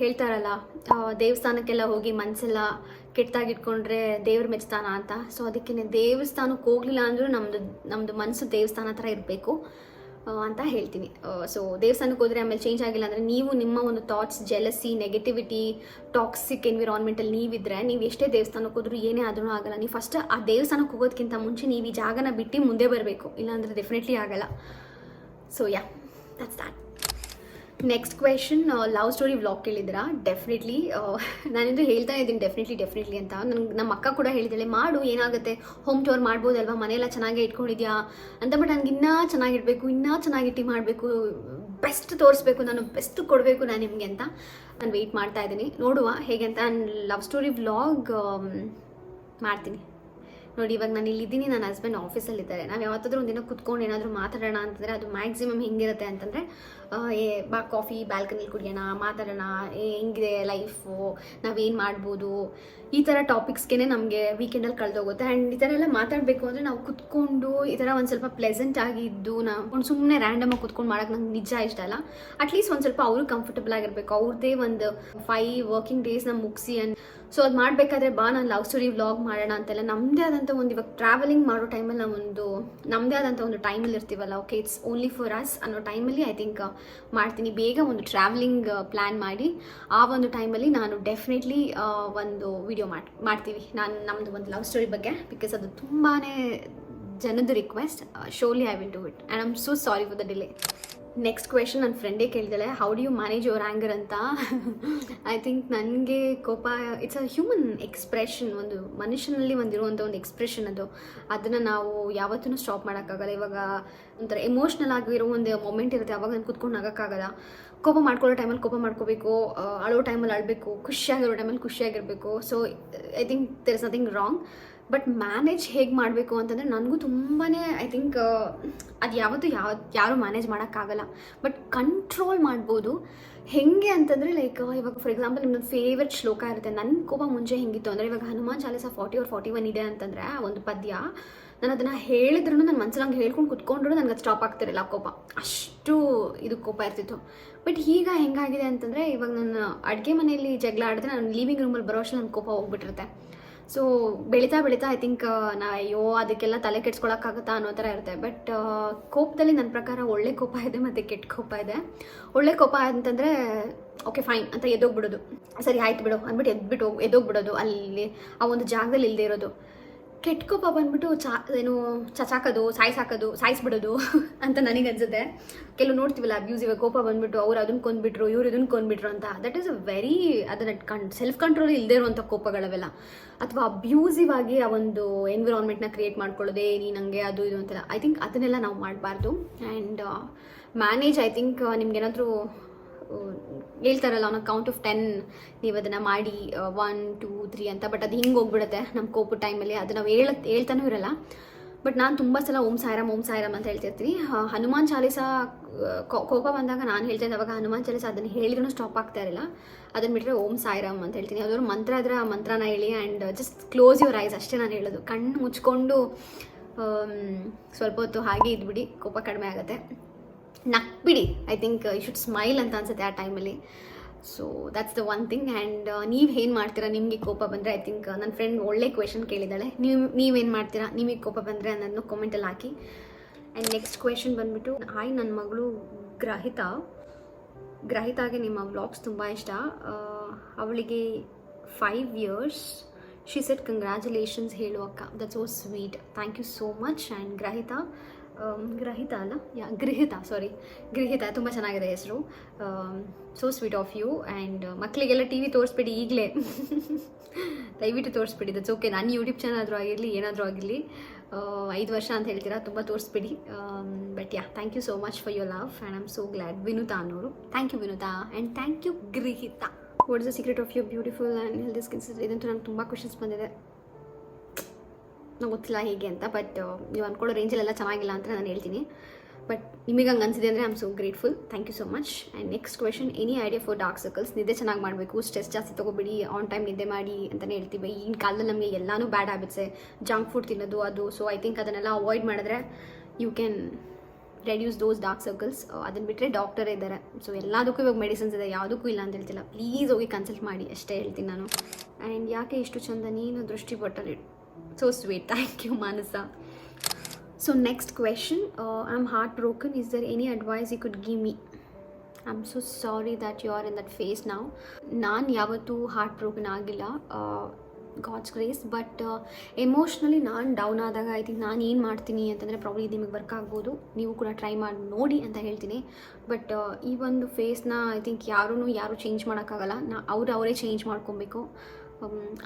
ಹೇಳ್ತಾರಲ್ಲ ದೇವಸ್ಥಾನಕ್ಕೆಲ್ಲ ಹೋಗಿ ಮನಸ್ಸೆಲ್ಲ ಕೆಟ್ಟದಾಗಿಟ್ಕೊಂಡ್ರೆ ದೇವ್ರ ಮೆಚ್ತಾನ ಅಂತ. ಸೊ ಅದಕ್ಕೆ ದೇವಸ್ಥಾನಕ್ಕೆ ಹೋಗಲಿಲ್ಲ ಅಂದರೂ ನಮ್ಮದು ಮನಸ್ಸು ದೇವಸ್ಥಾನ ಥರ ಇರಬೇಕು ಅಂತ ಹೇಳ್ತೀನಿ. ಸೊ ದೇವಸ್ಥಾನಕ್ಕೆ ಹೋದರೆ ಆಮೇಲೆ ಚೇಂಜ್ ಆಗಿಲ್ಲ ಅಂದರೆ ನೀವು ನಿಮ್ಮ ಒಂದು ಥಾಟ್ಸ್, ಜೆಲಸಿ, ನೆಗೆಟಿವಿಟಿ, ಟಾಕ್ಸಿಕ್ ಎನ್ವಿರಾನ್ಮೆಂಟಲ್ಲಿ ನೀವಿದ್ರೆ ನೀವು ಎಷ್ಟೇ ದೇವಸ್ಥಾನಕ್ಕೆ ಹೋದ್ರೂ ಏನೇ ಆದ್ರೂ ಆಗಲ್ಲ. ನೀವು ಫಸ್ಟ್ ಆ ದೇವಸ್ಥಾನಕ್ಕೆ ಹೋಗೋದಕ್ಕಿಂತ ಮುಂಚೆ ನೀವು ಈ ಜಾಗನ ಬಿಟ್ಟು ಮುಂದೆ ಬರಬೇಕು, ಇಲ್ಲಾಂದರೆ ಡೆಫಿನೆಟ್ಲಿ ಆಗಲ್ಲ. So yeah, that's that. Next question, love story vlog ಕೇಳಿದ್ದೀರಾ? ಡೆಫಿನೆಟ್ಲಿ ನಾನಿಂದು ಹೇಳ್ತಾ ಇದ್ದೀನಿ ಡೆಫಿನೆಟ್ಲಿ ಅಂತ. ನಮ್ಮ ಅಕ್ಕ ಕೂಡ ಹೇಳಿದ್ದಾಳೆ, ಮಾಡು, ಏನಾಗುತ್ತೆ, ಹೋಮ್ ಟೂರ್ ಮಾಡ್ಬೋದಲ್ವಾ, ಮನೆಯೆಲ್ಲ ಚೆನ್ನಾಗೇ ಇಟ್ಕೊಂಡಿದ್ಯಾ ಅಂತ. ಬಟ್ ನನಗೆ ಇನ್ನೂ ಚೆನ್ನಾಗಿಡಬೇಕು, ಇನ್ನೂ ಚೆನ್ನಾಗಿಟ್ಟು ಮಾಡಬೇಕು, ಬೆಸ್ಟ್ ತೋರಿಸ್ಬೇಕು, ನಾನು ಬೆಸ್ಟ್ ಕೊಡಬೇಕು ನಾನು ನಿಮಗೆ ಅಂತ ನಾನು ವೆಯ್ಟ್ ಮಾಡ್ತಾ ಇದ್ದೀನಿ. ನೋಡುವ ಹೇಗೆ ಅಂತ. ನಾನು ಲವ್ ಸ್ಟೋರಿ ವ್ಲಾಗ್ ಮಾಡ್ತೀನಿ ನೋಡಿ. ಇವಾಗ ನಾನು ಇಲ್ಲಿದ್ದೀನಿ, ನನ್ನ ಹಸ್ಬೆಂಡ್ ಆಫೀಸಲ್ಲಿದ್ದಾರೆ. ನಾವು ಯಾವತ್ತಾದ್ರೂ ಒಂದಿನ ಕುತ್ಕೊಂಡು ಏನಾದರೂ ಮಾತಾಡೋಣ ಅಂತಂದರೆ ಅದು ಮ್ಯಾಕ್ಸಿಮಮ್ ಹೆಂಗಿರುತ್ತೆ ಅಂತಂದರೆ ಕಾಫಿ ಬ್ಯಾಲ್ಕನಿಲಿ ಕುಡಿಯೋಣ, ಮಾತಾಡೋಣ, ಹೆಂಗಿದೆ ಲೈಫು, ನಾವೇನು ಮಾಡ್ಬೋದು, ಈ ಥರ ಟಾಪಿಕ್ಸ್ಗೆ ನಮಗೆ ವೀಕೆಂಡಲ್ಲಿ ಕಳೆದೋಗುತ್ತೆ. ಆ್ಯಂಡ್ ಈ ಥರ ಎಲ್ಲ ಮಾತಾಡಬೇಕು ಅಂದರೆ ನಾವು ಕುತ್ಕೊಂಡು ಈ ಥರ ಒಂದು ಸ್ವಲ್ಪ ಪ್ಲೆಸೆಂಟ್ ಆಗಿದ್ದು, ನಾವು ಸುಮ್ಮನೆ ರ್ಯಾಂಡಮಾಗಿ ಕುತ್ಕೊಂಡು ಮಾಡೋಕ್ಕೆ ನಂಗೆ ನಿಜ ಇಷ್ಟ ಅಲ್ಲ. ಅಟ್ಲೀಸ್ಟ್ ಒಂದು ಸ್ವಲ್ಪ ಅವರು ಕಂಫರ್ಟಬಲ್ ಆಗಿರಬೇಕು, ಅವ್ರದ್ದೇ ಒಂದು 5 ವರ್ಕಿಂಗ್ ಡೇಸ್ನ ಮುಗಿಸಿ. ಆ್ಯಂಡ್ ಸೊ ಅದು ಮಾಡಬೇಕಾದ್ರೆ ನಾನು ಲವ್ ಸ್ಟೋರಿ ವ್ಲಾಗ್ ಮಾಡೋಣ ಅಂತೆಲ್ಲ ನಮ್ಮದೇ ಆದಂಥ ಒಂದು, ಇವಾಗ ಟ್ರಾವೆಲಿಂಗ್ ಮಾಡೋ ಟೈಮಲ್ಲಿ ನಾವೊಂದು ನಮ್ಮದೇ ಆದಂಥ ಒಂದು ಟೈಮಲ್ಲಿ ಇರ್ತೀವಲ್ಲ, okay it's only for us ಅನ್ನೋ ಟೈಮಲ್ಲಿ ಐ ಥಿಂಕ್ ಮಾಡ್ತೀನಿ. ಬೇಗ ಒಂದು ಟ್ರಾವೆಲಿಂಗ್ ಪ್ಲ್ಯಾನ್ ಮಾಡಿ ಆ ಒಂದು ಟೈಮಲ್ಲಿ ನಾನು ಡೆಫಿನೆಟ್ಲಿ ಒಂದು ವಿಡಿಯೋ ಮಾಡ್ತೀವಿ ನಮ್ಮದು ಒಂದು ಲವ್ ಸ್ಟೋರಿ ಬಗ್ಗೆ. ಬಿಕಾಸ್ ಅದು ತುಂಬಾ ಜನದ request. Surely I will do it and I am so sorry for the delay. Next question ನನ್ನ ಫ್ರೆಂಡೇ ಕೇಳಿದಾಳೆ, how do you manage your anger ಅಂತ. ಐ ಥಿಂಕ್ ನನಗೆ ಕೋಪ ಇಟ್ಸ್ ಅ ಹ್ಯೂಮನ್ ಎಕ್ಸ್ಪ್ರೆಷನ್, ಒಂದು ಮನುಷ್ಯನಲ್ಲಿ ಒಂದಿರುವಂಥ ಒಂದು ಎಕ್ಸ್ಪ್ರೆಷನ್ ಅದು. ಅದನ್ನು ನಾವು ಯಾವತ್ತೂ ಸ್ಟಾಪ್ ಮಾಡೋಕ್ಕಾಗಲ್ಲ. ಇವಾಗ ಒಂಥರ ಎಮೋಷ್ನಲ್ ಆಗಿರೋ ಒಂದು ಮೊಮೆಂಟ್ ಇರುತ್ತೆ, ಅವಾಗ ನಾನು ಕುತ್ಕೊಂಡು ಆಗೋಕ್ಕಾಗಲ್ಲ. ಕೋಪ ಮಾಡ್ಕೊಳ್ಳೋ ಟೈಮಲ್ಲಿ ಕೋಪ ಮಾಡ್ಕೋಬೇಕು, ಅಳೋ ಟೈಮಲ್ಲಿ ಅಳಬೇಕು, ಖುಷಿಯಾಗಿರೋ ಟೈಮಲ್ಲಿ ಖುಷಿಯಾಗಿರಬೇಕು. So I think there is nothing wrong. But manage ಹೇಗೆ ಮಾಡಬೇಕು ಅಂತಂದರೆ ನನಗೂ ತುಂಬಾ ಐ ಥಿಂಕ್ ಅದು ಯಾರೂ ಮ್ಯಾನೇಜ್ ಮಾಡೋಕ್ಕಾಗಲ್ಲ. ಬಟ್ ಕಂಟ್ರೋಲ್ ಮಾಡ್ಬೋದು. ಹೇಗೆ ಅಂತಂದರೆ ಲೈಕ್ ಇವಾಗ ಫಾರ್ ಎಕ್ಸಾಂಪಲ್ ನಿಮ್ಮದು ಫೇವ್ರೆಟ್ ಶ್ಲೋಕ ಇರುತ್ತೆ. ನನ್ನ ಕೋಪ ಮುಂಚೆ ಹೆಂಗಿತ್ತು ಅಂದರೆ, ಇವಾಗ ಹನುಮಾನ್ ಚಾಲೀಸ 40 or 41 ಇದೆ ಅಂತಂದರೆ ಆ ಒಂದು ಪದ್ಯ, ನಾನು ಅದನ್ನು ಹೇಳಿದ್ರು ನನ್ನ ಮನಸ್ಸಲ್ಲಿ ಹಂಗೆ ಹೇಳ್ಕೊಂಡು ಕುತ್ಕೊಂಡ್ರು ನನಗೆ ಅದು ಸ್ಟಾಪ್ ಆಗ್ತಿರಲಿಲ್ಲ ಕೋಪ, ಅಷ್ಟು ಇದು ಕೋಪ ಇರ್ತಿತ್ತು. ಬಟ್ ಈಗ ಹೆಂಗಾಗಿದೆ ಅಂತಂದರೆ, ಇವಾಗ ನನ್ನ ಅಡುಗೆ ಮನೆಯಲ್ಲಿ ಜಗಳ ಆಡಿದ್ರೆ ನಾನು ಲಿವಿಂಗ್ ರೂಮಲ್ಲಿ ಬರೋ ಅಷ್ಟು ನನ್ನ ಕೋಪ ಹೋಗ್ಬಿಟ್ಟಿರುತ್ತೆ. ಸೊ ಬೆಳೀತಾ ಐ ಥಿಂಕ್ ಅಯ್ಯೋ ಅದಕ್ಕೆಲ್ಲ ತಲೆ ಕೆಡ್ಸ್ಕೊಳಕ್ಕಾಗುತ್ತಾ ಅನ್ನೋ ಥರ ಇರುತ್ತೆ. ಬಟ್ ಕೋಪದಲ್ಲಿ ನನ್ನ ಪ್ರಕಾರ ಒಳ್ಳೆ ಕೋಪ ಇದೆ ಮತ್ತು ಕೆಟ್ಟ ಕೋಪ ಇದೆ. ಒಳ್ಳೆ ಕೋಪ ಅಂತಂದರೆ ಓಕೆ ಫೈನ್ ಅಂತ ಎದ್ದೋಗ್ಬಿಡೋದು, ಸರಿ ಆಯ್ತು ಬಿಡು ಅಂದ್ಬಿಟ್ಟು ಎದ್ದೋಗ್ಬಿಡೋದು, ಅಲ್ಲಿ ಆ ಒಂದು ಜಾಗದಲ್ಲಿ ಇಲ್ಲದೆ ಇರೋದು. ಕೆಟ್ಟ ಕೋಪ ಬಂದ್ಬಿಟ್ಟು ಚಚಾಕೋದು, ಸಾಯಿಸ್ಬಿಡೋದು ಅಂತ ನನಗೆ ಅನ್ಸುತ್ತೆ. ಕೆಲವು ನೋಡ್ತೀವಲ್ಲ ಅಬ್ಯೂಸಿವ್ ಕೋಪ ಬಂದ್ಬಿಟ್ಟು ಅವ್ರು ಅದನ್ನು ಕೊಂದ್ಬಿಟ್ರು, ಇವ್ರು ಇದನ್ನು ಕೊಂದ್ಬಿಟ್ರು ಅಂತ. ದಟ್ ಈಸ್ ಅ ವೆರಿ ಅದನ್ನ ಸೆಲ್ಫ್ ಕಂಟ್ರೋಲ್ ಇಲ್ಲದೆ ಇರುವಂಥ ಕೋಪಗಳವೆಲ್ಲ. ಅಥವಾ ಅಬ್ಯೂಸಿವ್ ಆಗಿ ಆ ಒಂದು ಎನ್ವಿರಾನ್ಮೆಂಟ್ನ ಕ್ರಿಯೇಟ್ ಮಾಡ್ಕೊಳ್ಳೋದೇ, ನೀ ನನಗೆ ಅದು ಇದು ಅಂತೆಲ್ಲ. ಐ ಥಿಂಕ್ ಅದನ್ನೆಲ್ಲ ನಾವು ಮಾಡಬಾರ್ದು. ಆ್ಯಂಡ್ ಮ್ಯಾನೇಜ್ ಐ ಥಿಂಕ್ ನಿಮ್ಗೇನಾದರೂ ಹೇಳ್ತಾರಲ್ಲ ಅವನ ಕೌಂಟ್ ಆಫ್ 10 ನೀವು ಅದನ್ನು ಮಾಡಿ 1 2 3 ಅಂತ. ಬಟ್ ಅದು ಹಿಂಗೆ ಹೋಗ್ಬಿಡುತ್ತೆ ನಮ್ಮ ಕೋಪದ ಟೈಮಲ್ಲಿ. ಅದು ನಾವು ಹೇಳ್ತಾನೂ ಇರಲ್ಲ. ಬಟ್ ನಾನು ತುಂಬ ಸಲ ಓಂ ಸಾಯಿರಾಮ್ ಅಂತ ಹೇಳ್ತಿರ್ತೀನಿ. ಹನುಮಾನ್ ಚಾಲೀಸ ಕೋಪ ಬಂದಾಗ ನಾನು ಹೇಳ್ತೇನೆ, ಅವಾಗ ಹನುಮಾನ್ ಚಾಲೀಸ ಅದನ್ನು ಹೇಳಿದ್ರೂ ಸ್ಟಾಪ್ ಆಗ್ತಾ ಇರಲಿಲ್ಲ. ಅದನ್ನು ಬಿಟ್ಟರೆ ಓಂ ಸಾಯಿರಾಮ್ ಅಂತ ಹೇಳ್ತೀನಿ. ಯಾವ್ದಾದ್ರು ಮಂತ್ರ ಆದರೆ ಆ ಮಂತ್ರನ ಹೇಳಿ and just close your eyes, ಅಷ್ಟೇ ನಾನು ಹೇಳೋದು. ಕಣ್ಣು ಮುಚ್ಕೊಂಡು ಸ್ವಲ್ಪ ಹೊತ್ತು ಹಾಗೆ ಇದ್ಬಿಡಿ, ಕೋಪ ಕಡಿಮೆ ಆಗುತ್ತೆ. ನಕ್ಬಿಡಿ. I think you should smile ಅಂತ ಅನ್ಸುತ್ತೆ ಆ ಟೈಮಲ್ಲಿ. So that's the one thing. And ನೀವು ಏನು ಮಾಡ್ತೀರಾ ನಿಮಗೆ ಕೋಪ ಬಂದರೆ? ಐ ಥಿಂಕ್ ನನ್ನ ಫ್ರೆಂಡ್ ಒಳ್ಳೆ ಕ್ವೆಶನ್ ಕೇಳಿದ್ದಾಳೆ. ನೀವೇನು ಮಾಡ್ತೀರಾ ನಿಮಗೆ ಕೋಪ ಬಂದರೆ ಅನ್ನೋದನ್ನು ಕಾಮೆಂಟಲ್ಲಿ ಹಾಕಿ. ಆ್ಯಂಡ್ ನೆಕ್ಸ್ಟ್ ಕ್ವೆಶನ್ ಬಂದುಬಿಟ್ಟು, ಹಾಯ್ ನನ್ನ ಮಗಳು ಗ್ರಹಿತಾಗೆ ನಿಮ್ಮ ವ್ಲಾಗ್ಸ್ ತುಂಬ ಇಷ್ಟ. ಅವಳಿಗೆ 5 years. ಶಿ ಸೆಟ್ ಕಂಗ್ರ್ಯಾಚುಲೇಷನ್ಸ್ ಹೇಳು ಅಕ್ಕ, that's so sweet. Thank you so much. And Grihitha ತುಂಬ ಚೆನ್ನಾಗಿದೆ ಹೆಸರು. So sweet of you. And ಮಕ್ಕಳಿಗೆಲ್ಲ ಟಿ ವಿ ತೋರಿಸ್ಬಿಡಿ ಈಗಲೇ, ದಯವಿಟ್ಟು ತೋರಿಸ್ಬಿಡಿ. That's okay. ನನ್ನ ಯೂಟ್ಯೂಬ್ ಚಾನಲ್ ಆದರೂ ಆಗಿರಲಿ, ಏನಾದರೂ ಆಗಿರಲಿ, 5 ವರ್ಷ ಅಂತ ಹೇಳ್ತೀರಾ, ತುಂಬ ತೋರಿಸ್ಬಿಡಿ. But ya, thank you so much for your love and I am so glad. Vinutha ಅನ್ನೋರು, thank you Vinutha. And thank you Grihitha. What is the secret of your beautiful and healthy skin? ಇದಂತೂ ನನಗೆ ತುಂಬ ಕ್ವೆಶನ್ಸ್ ಬಂದಿದೆ, ನಂಗೆ ಗೊತ್ತಿಲ್ಲ ಹೇಗೆ ಅಂತ. ಬಟ್ ನೀವು ಅಂದ್ಕೊಳ್ಳೋ ರೇಂಜಲ್ಲೆಲ್ಲ ಚೆನ್ನಾಗಿಲ್ಲ ಅಂತ ನಾನು ಹೇಳ್ತೀನಿ. ಬಟ್ ನಿಮಗೆ ಹಂಗೆ ಅನಿಸಿದೆ ಅಂದರೆ I am so grateful. Thank you so much. And next question, any idea for dark circles? ನಿದ್ದೆ ಚೆನ್ನಾಗಿ ಮಾಡಬೇಕು, ಸ್ಟ್ರೆಸ್ ಜಾಸ್ತಿ ತೊಗೊಬಿಡಿ, ಆನ್ ಟೈಮ್ ನಿದ್ದೆ ಮಾಡಿ ಅಂತಲೇ ಹೇಳ್ತೀವಿ. ಈಗಿನ ಕಾಲದಲ್ಲಿ ನಮಗೆ ಎಲ್ಲನೂ ಬ್ಯಾಡ್ ಹ್ಯಾಬಿಟ್ಸೆ, ಜಂಕ್ ಫುಡ್ ತಿನ್ನೋದು ಅದು. ಸೊ ಐ ಥಿಂಕ್ ಅದನ್ನೆಲ್ಲ ಅವಾಯ್ಡ್ ಮಾಡಿದ್ರೆ you can reduce those dark circles. ಅದನ್ನು ಬಿಟ್ಟರೆ ಡಾಕ್ಟರ್ ಇದ್ದಾರೆ, ಸೊ ಎಲ್ಲದಕ್ಕೂ ಇವಾಗ ಮೆಡಿಸಿನ್ಸ್ ಇದೆ, ಯಾವುದಕ್ಕೂ ಇಲ್ಲ ಅಂತ ಹೇಳ್ತಿಲ್ಲ. ಪ್ಲೀಸ್ ಹೋಗಿ ಕನ್ಸಲ್ಟ್ ಮಾಡಿ ಅಷ್ಟೇ ಹೇಳ್ತೀನಿ ನಾನು. ಆ್ಯಂಡ್ ಯಾಕೆ ಇಷ್ಟು ಚಂದ ನೀನು ದೃಷ್ಟಿ ಬಟ್ಟಲ್ಲಿ, so sweet, thank you Manasa. So next question, I am heart broken, is there any advice you could give me? I am so sorry that you are in that phase ನಾವು. ನಾನು ಯಾವತ್ತೂ ಹಾರ್ಟ್ ಬ್ರೋಕನ್ ಆಗಿಲ್ಲ, God's grace. But emotionally ನಾನು down ಆದಾಗ I think ನಾನು ಏನು ಮಾಡ್ತೀನಿ ಅಂತಂದರೆ ಪ್ರಾಬ್ಲಿ ನಿಮಗೆ ವರ್ಕ್ ಆಗ್ಬೋದು, ನೀವು ಕೂಡ ಟ್ರೈ ಮಾಡಿ ನೋಡಿ ಅಂತ ಹೇಳ್ತೀನಿ. ಬಟ್ ಈ ಒಂದು ಫೇಸ್ನ ಐ ಥಿಂಕ್ ಯಾರೂ ಚೇಂಜ್ ಮಾಡೋಕ್ಕಾಗಲ್ಲ, ಅವರೇ ಚೇಂಜ್ ಮಾಡ್ಕೊಬೇಕು.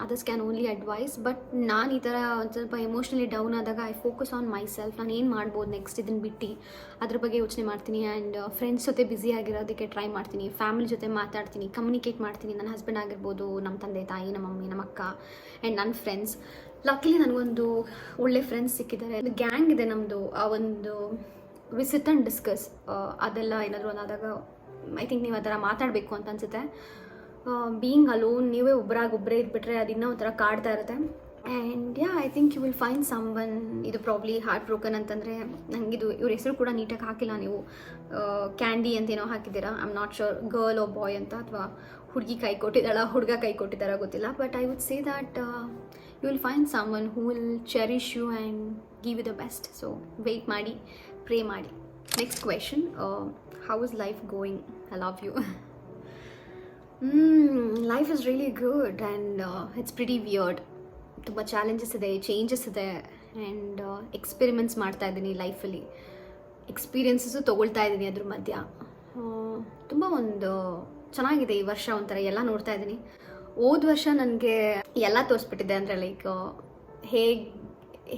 Others can only advise. But ನಾನು ಈ ಥರ ಒಂದು ಸ್ವಲ್ಪ ಎಮೋಷ್ನಲಿ ಡೌನ್ ಆದಾಗ I focus on myself. ನಾನು ಏನು ಮಾಡ್ಬೋದು ನೆಕ್ಸ್ಟ್ ಇದನ್ನು ಬಿಟ್ಟು ಅದ್ರ ಬಗ್ಗೆ ಯೋಚನೆ ಮಾಡ್ತೀನಿ. ಆ್ಯಂಡ್ ಫ್ರೆಂಡ್ಸ್ ಜೊತೆ ಬ್ಯುಸಿ ಆಗಿರೋದಕ್ಕೆ ಟ್ರೈ ಮಾಡ್ತೀನಿ, ಫ್ಯಾಮಿಲಿ ಜೊತೆ ಮಾತಾಡ್ತೀನಿ, ಕಮ್ಯುನಿಕೇಟ್ ಮಾಡ್ತೀನಿ. ನನ್ನ ಹಸ್ಬೆಂಡ್ ಆಗಿರ್ಬೋದು, ನಮ್ಮ ತಂದೆ ತಾಯಿ, ನಮ್ಮ ಮಮ್ಮಿ, ನಮ್ಮ ಅಕ್ಕ ಆ್ಯಂಡ್ ನನ್ನ ಫ್ರೆಂಡ್ಸ್. ಲಕ್ಲಿ ನನಗೊಂದು ಒಳ್ಳೆ ಫ್ರೆಂಡ್ಸ್ ಸಿಕ್ಕಿದ್ದಾರೆ, ಗ್ಯಾಂಗ್ ಇದೆ ನಮ್ಮದು. ಆ ಒಂದು ವಿ ಸಿಟ್ ಆ್ಯಂಡ್ ಡಿಸ್ಕಸ್ ಅದೆಲ್ಲ ಏನಾದರೂ ಒಂದಾದಾಗ ಐ ಥಿಂಕ್ ನೀವು ಆ ಥರ ಮಾತಾಡಬೇಕು ಅಂತ ಅನಿಸುತ್ತೆ. ಬೀಯಿಂಗ್ ಅಲೋನ್, ನೀವೇ ಒಬ್ಬರೇ ಇದ್ಬಿಟ್ರೆ ಅದು ಇನ್ನೂ ಒಂಥರ ಕಾಡ್ತಾ ಇರುತ್ತೆ. And I think you will find someone. ಇದು ಪ್ರಾಬ್ಲಿ ಹಾರ್ಟ್ ಬ್ರೋಕನ್ ಅಂತಂದರೆ, ನನಗಿದು ಇವ್ರ ಹೆಸರು ಕೂಡ ನೀಟಾಗಿ ಹಾಕಿಲ್ಲ ನೀವು, ಕ್ಯಾಂಡಿ ಅಂತೇನೋ ಹಾಕಿದ್ದೀರಾ. I am not sure girl or boy ಅಂತ, ಅಥವಾ ಹುಡುಗಿ ಕೈ ಕೊಟ್ಟಿದ್ದಾಳ ಹುಡುಗ ಕೈ ಕೊಟ್ಟಿದ್ದಾರ ಗೊತ್ತಿಲ್ಲ. But I would say that you will find someone who will cherish you and give you the best. So wait ಮಾಡಿ, ಪ್ರೇ ಮಾಡಿ. Next question, how is life going? I love you. Life is really good and it's pretty weird. ತುಂಬ challenges ಇದೆ, changes ಇದೆ, and experiments ಮಾಡ್ತಾ ಇದ್ದೀನಿ ಲೈಫಲ್ಲಿ. Experiences ತೊಗೊಳ್ತಾ ಇದ್ದೀನಿ ಅದ್ರ ಮಧ್ಯ. ತುಂಬ ಒಂದು ಚೆನ್ನಾಗಿದೆ ಈ ವರ್ಷ, ಒಂಥರ ಎಲ್ಲ ನೋಡ್ತಾ ಇದ್ದೀನಿ. ಹೋದ ವರ್ಷ ನನಗೆ ಎಲ್ಲ ತೋರಿಸ್ಬಿಟ್ಟಿದೆ, ಅಂದರೆ ಲೈಕ್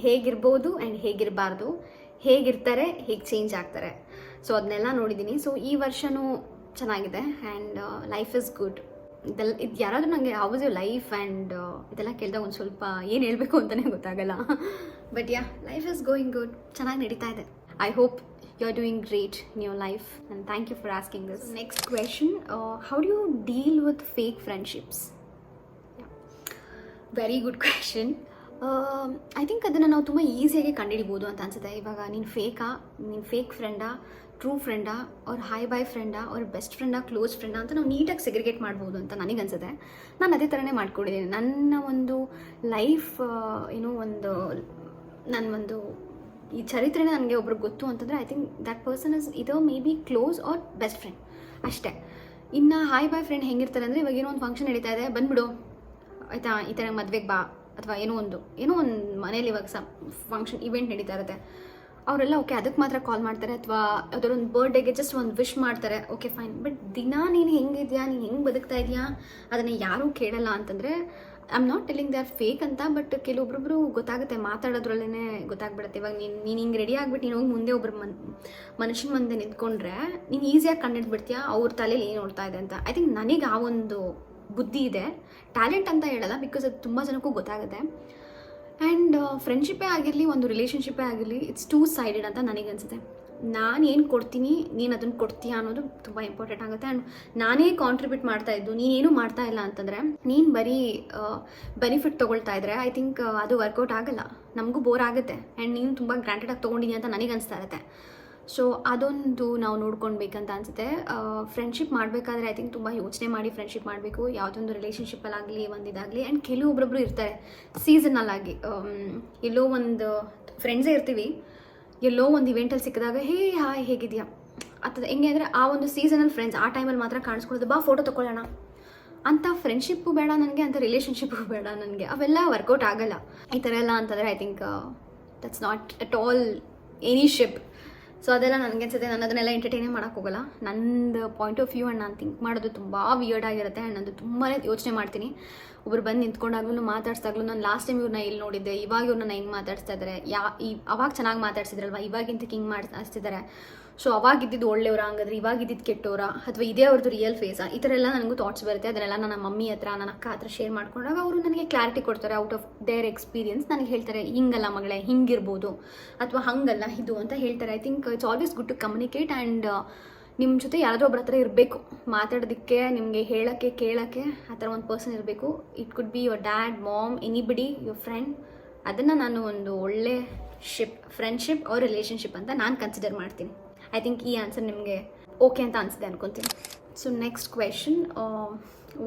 ಹೇಗಿರ್ಬೋದು ಆ್ಯಂಡ್ ಹೇಗಿರಬಾರ್ದು, ಹೇಗಿರ್ತಾರೆ, ಹೇಗೆ ಚೇಂಜ್ ಆಗ್ತಾರೆ. ಸೊ ಅದನ್ನೆಲ್ಲ ನೋಡಿದ್ದೀನಿ. ಸೊ ಈ ವರ್ಷವೂ ಚೆನ್ನಾಗಿದೆ ಆ್ಯಂಡ್ ಲೈಫ್ ಇಸ್ ಗುಡ್. ಇದು ಯಾರಾದರೂ ನನಗೆ how is your life and ಇದೆಲ್ಲ ಕೇಳಿದಾಗ ಒಂದು ಸ್ವಲ್ಪ ಏನು ಹೇಳಬೇಕು ಅಂತಲೇ ಗೊತ್ತಾಗಲ್ಲ. But life is going good, ಚೆನ್ನಾಗಿ ನಡೀತಾ ಇದೆ. I hope you are doing great in your life and thank you for asking this. Next question, how do you deal with fake friendships? Very good question. I think ಅದನ್ನು ನಾವು ತುಂಬ ಈಸಿಯಾಗಿ ಕಂಡುಹಿಡಿಬೋದು ಅಂತ ಅನ್ಸುತ್ತೆ. ಇವಾಗ ನೀನು ಫೇಕ್ ಫ್ರೆಂಡಾ, ಟ್ರೂ ಫ್ರೆಂಡಾ, ಅವ್ರ ಹಾಯ್ ಬಾಯ್ ಫ್ರೆಂಡಾ, ಅವ್ರ ಬೆಸ್ಟ್ ಫ್ರೆಂಡಾ, ಕ್ಲೋಸ್ ಫ್ರೆಂಡಾ ಅಂತ ನಾವು ನೀಟಾಗಿ ಸೆಗ್ರಿಗೇಟ್ ಮಾಡ್ಬೋದು ಅಂತ ನನಗನ್ಸುತ್ತೆ. ನಾನು ಅದೇ ಥರನೇ ಮಾಡ್ಕೊಂಡಿದ್ದೀನಿ. ನನ್ನ ಒಂದು ಲೈಫ್ ನನ್ನ ಒಂದು ಈ ಚರಿತ್ರೆನೇ ನನಗೆ ಒಬ್ರಿಗೆ ಗೊತ್ತು ಅಂತಂದರೆ I think that person is either maybe close or best friend ಅಷ್ಟೇ. ಇನ್ನು ಹಾಯ್ ಬಾಯ್ ಫ್ರೆಂಡ್ ಹೆಂಗಿರ್ತಾರೆ ಅಂದರೆ, ಇವಾಗ ಏನೋ ಒಂದು ಫಂಕ್ಷನ್ ನಡೀತಾ ಇದೆ, ಬಂದ್ಬಿಡು ಆಯಿತಾ, ಈ ಥರ ಮದುವೆಗೆ ಬಾ, ಅಥವಾ ಏನೋ ಒಂದು ಮನೇಲಿ ಇವಾಗ ಫಂಕ್ಷನ್ ಇವೆಂಟ್ ನಡೀತಾ ಇರುತ್ತೆ, ಅವರೆಲ್ಲ ಓಕೆ ಅದಕ್ಕೆ ಮಾತ್ರ ಕಾಲ್ ಮಾಡ್ತಾರೆ, ಅಥವಾ ಯಾವುದಾದ್ರು ಒಂದು ಬರ್ಡೇಗೆ ಜಸ್ಟ್ ಒಂದು ವಿಶ್ ಮಾಡ್ತಾರೆ, ಓಕೆ ಫೈನ್. ಬಟ್ ದಿನ ನೀನು ಹೆಂಗಿದ್ಯಾ, ನೀನು ಹೆಂಗೆ ಬದುಕ್ತಾ ಇದೆಯಾ ಅದನ್ನು ಯಾರೂ ಕೇಳಲ್ಲ ಅಂತಂದರೆ I am not telling they are fake ಅಂತ. ಬಟ್ ಕೆಲವೊಬ್ಬೊಬ್ರು ಗೊತ್ತಾಗುತ್ತೆ, ಮಾತಾಡೋದ್ರಲ್ಲೇ ಗೊತ್ತಾಗ್ಬಿಡುತ್ತೆ. ಇವಾಗ ನೀನು ಹಿಂಗೆ ರೆಡಿ ಆಗಿಬಿಟ್ಟು ನೀನು ಹೋಗಿ ಮುಂದೆ ಒಬ್ಬರು ಮನುಷ್ಯನ ಮುಂದೆ ನಿಂತ್ಕೊಂಡ್ರೆ ನೀನು ಈಸಿಯಾಗಿ ಕಂಡಿಡ್ಬಿಡ್ತೀಯಾ ಅವ್ರ ತಲೆಯಲ್ಲಿ ಏನು ನೋಡ್ತಾ ಇದೆ ಅಂತ. ಐ ಥಿಂಕ್ ನನಗೆ ಆ ಒಂದು ಬುದ್ಧಿ ಇದೆ, ಟ್ಯಾಲೆಂಟ್ ಅಂತ ಹೇಳಲ್ಲ, ಬಿಕಾಸ್ ಅದು ತುಂಬ ಜನಕ್ಕೂ ಗೊತ್ತಾಗುತ್ತೆ. ಆ್ಯಂಡ್ ಫ್ರೆಂಡ್ಶಿಪ್ಪೇ ಆಗಿರಲಿ, ಒಂದು ರಿಲೇಷನ್ಶಿಪ್ಪೇ ಆಗಿರಲಿ, ಇಟ್ಸ್ ಟೂ ಸೈಡೆಡ್ ಅಂತ ನನಗನ್ಸುತ್ತೆ. ನಾನು ಏನು ಕೊಡ್ತೀನಿ, ನೀನು ಅದನ್ನು ಕೊಡ್ತೀಯಾ ಅನ್ನೋದು ತುಂಬ ಇಂಪಾರ್ಟೆಂಟ್ ಆಗುತ್ತೆ. ಆ್ಯಂಡ್ ನಾನೇ ಕಾಂಟ್ರಿಬ್ಯೂಟ್ ಮಾಡ್ತಾ ಇದ್ದು ನೀನೇನು ಮಾಡ್ತಾ ಇಲ್ಲ ಅಂತಂದರೆ, ನೀನು ಬರೀ ಬೆನಿಫಿಟ್ ತೊಗೊಳ್ತಾ ಇದ್ದರೆ ಐ ಥಿಂಕ್ ಅದು ವರ್ಕೌಟ್ ಆಗೋಲ್ಲ, ನಮಗೂ ಬೋರ್ ಆಗುತ್ತೆ. ಆ್ಯಂಡ್ ನೀನು ತುಂಬ ಗ್ರಾಂಟೆಡಾಗಿ ತೊಗೊಂಡಿದ್ದೀನಿ ಅಂತ ನನಗೆ ಅನಿಸ್ತಾ ಇರುತ್ತೆ. ಸೊ ಅದೊಂದು ನಾವು ನೋಡ್ಕೊಳ್ಬೇಕಂತ ಅನಿಸುತ್ತೆ. ಫ್ರೆಂಡ್ಶಿಪ್ ಮಾಡಬೇಕಾದ್ರೆ ಐ ಥಿಂಕ್ ತುಂಬ ಯೋಚನೆ ಮಾಡಿ ಫ್ರೆಂಡ್ಶಿಪ್ ಮಾಡಬೇಕು, ಯಾವುದೊಂದು ರಿಲೇಷನ್ಶಿಪ್ಪಲ್ಲಾಗಲಿ ಒಂದಿದಾಗಲಿ. ಆ್ಯಂಡ್ ಕೆಲವೊಬ್ಬೊಬ್ರು ಇರ್ತಾರೆ ಸೀಸನಲ್ಲಾಗಿ, ಎಲ್ಲೋ ಒಂದು ಫ್ರೆಂಡ್ಸೇ ಇರ್ತೀವಿ, ಎಲ್ಲೋ ಒಂದು ಇವೆಂಟಲ್ಲಿ ಸಿಕ್ಕಿದಾಗ ಹೇ ಹಾಯ್ ಹೇಗಿದೆಯಾ ಅಥವಾ ಹೆಂಗೆ ಅಂದರೆ ಆ ಒಂದು ಸೀಸನಲ್ ಫ್ರೆಂಡ್ಸ್ ಆ ಟೈಮಲ್ಲಿ ಮಾತ್ರ ಕಾಣಿಸ್ಕೊಳ್ಳೋದು, ಬಾ ಫೋಟೋ ತೊಗೊಳ್ಳೋಣ ಅಂತ. ಫ್ರೆಂಡ್ಶಿಪ್ಪು ಬೇಡ ನನಗೆ, ಅಂತ ರಿಲೇಷನ್ಶಿಪ್ಪು ಬೇಡ ನನಗೆ, ಅವೆಲ್ಲ ವರ್ಕೌಟ್ ಆಗಲ್ಲ. ಈ ಥರ ಎಲ್ಲ ಅಂತಂದರೆ I think that's not at all any ship. So ಅದೆಲ್ಲ ನನಗೆ ಅನ್ಸುತ್ತೆ, ನಾನು ಅದನ್ನೆಲ್ಲ ಎಂಟರ್ಟೈನೇ ಮಾಡೋಕ್ಕೆ ಹೋಗಲ್ಲ. ನಂದು ಪಾಯಿಂಟ್ ಆಫ್ ವ್ಯೂ ಆ್ಯಂಡ್ ನಾನು ಥಿಂಕ್ ಮಾಡೋದು ತುಂಬ ವಿಯರ್ಡ್ ಆಗಿರುತ್ತೆ. ಆ್ಯಂಡ್ ನಂದು ತುಂಬಾ ಯೋಚನೆ ಮಾಡ್ತೀನಿ. ಒಬ್ರು ಬಂದು ನಿಂತ್ಕೊಂಡಾಗ್ಲೂ ಮಾತಾಡ್ಸ್ದಾಗ್ಲೂ ನಾನು ಲಾಸ್ಟ್ ಟೈಮ್ ಇವ್ರನ್ನ ಇಲ್ಲಿ ನೋಡಿದ್ದೆ, ಇವಾಗ ಇವ್ರನ್ನ ಹೆಂಗೆ ಮಾತಾಡ್ಸ್ತಾ ಇದ್ದಾರೆ, ಅವಾಗ ಚೆನ್ನಾಗಿ ಮಾತಾಡ್ಸಿದ್ರಲ್ವ, ಇವಾಗಿಂತ ಹಿಂಗೆ ಮಾತಾಡ್ಸ್ತಿದ್ದಾರೆ. ಸೊ ಅವಾಗಿದ್ದು ಒಳ್ಳೆಯವರ ಹಂಗಾದ್ರೆ ಇವಾಗಿದ್ದು ಕೆಟ್ಟವರ, ಅಥವಾ ಇದೇ ಅವ್ರದ್ದು ರಿಯಲ್ ಫೇಸಾ, ಈ ಥರ ಎಲ್ಲ ನನಗೂ ಥಾಟ್ಸ್ ಬರುತ್ತೆ. ಅದನ್ನೆಲ್ಲ ನನ್ನ ಮಮ್ಮಿ ಹತ್ರ, ನನ್ನ ಅಕ್ಕ ಹತ್ರ ಶೇರ್ ಮಾಡ್ಕೊಂಡಾಗ ಅವರು ನನಗೆ ಕ್ಲಾರಿಟಿ ಕೊಡ್ತಾರೆ. ಔಟ್ ಆಫ್ ದೇರ್ ಎಕ್ಸ್ಪೀರಿಯನ್ಸ್ ನನಗೆ ಹೇಳ್ತಾರೆ, ಹಿಂಗಲ್ಲ ಮಗಳೇ, ಹಿಂಗಿರ್ಬೋದು, ಅಥವಾ ಹಂಗಲ್ಲ ಇದು ಅಂತ ಹೇಳ್ತಾರೆ. I think it's always good to communicate. And ನಿಮ್ಮ ಜೊತೆ ಯಾರಾದರೂ ಒಬ್ಬರ ಹತ್ರ ಇರಬೇಕು, ಮಾತಾಡೋದಕ್ಕೆ, ನಿಮಗೆ ಹೇಳೋಕ್ಕೆ, ಕೇಳೋಕ್ಕೆ ಆ ಥರ ಒಂದು ಪರ್ಸನ್ ಇರಬೇಕು. It could be your dad, mom, anybody, your friend. ಅದನ್ನು ನಾನು ಒಂದು ಒಳ್ಳೆ ಫ್ರೆಂಡ್ಶಿಪ್ ಆರ್ ರಿಲೇಷನ್ಶಿಪ್ ಅಂತ ನಾನು ಕನ್ಸಿಡರ್ ಮಾಡ್ತೀನಿ. ಐ ಥಿಂಕ್ ಈ ಆನ್ಸರ್ ನಿಮಗೆ ಓಕೆ ಅಂತ ಅನಿಸಿದೆ ಅನ್ಕೊತೀನಿ. So next question,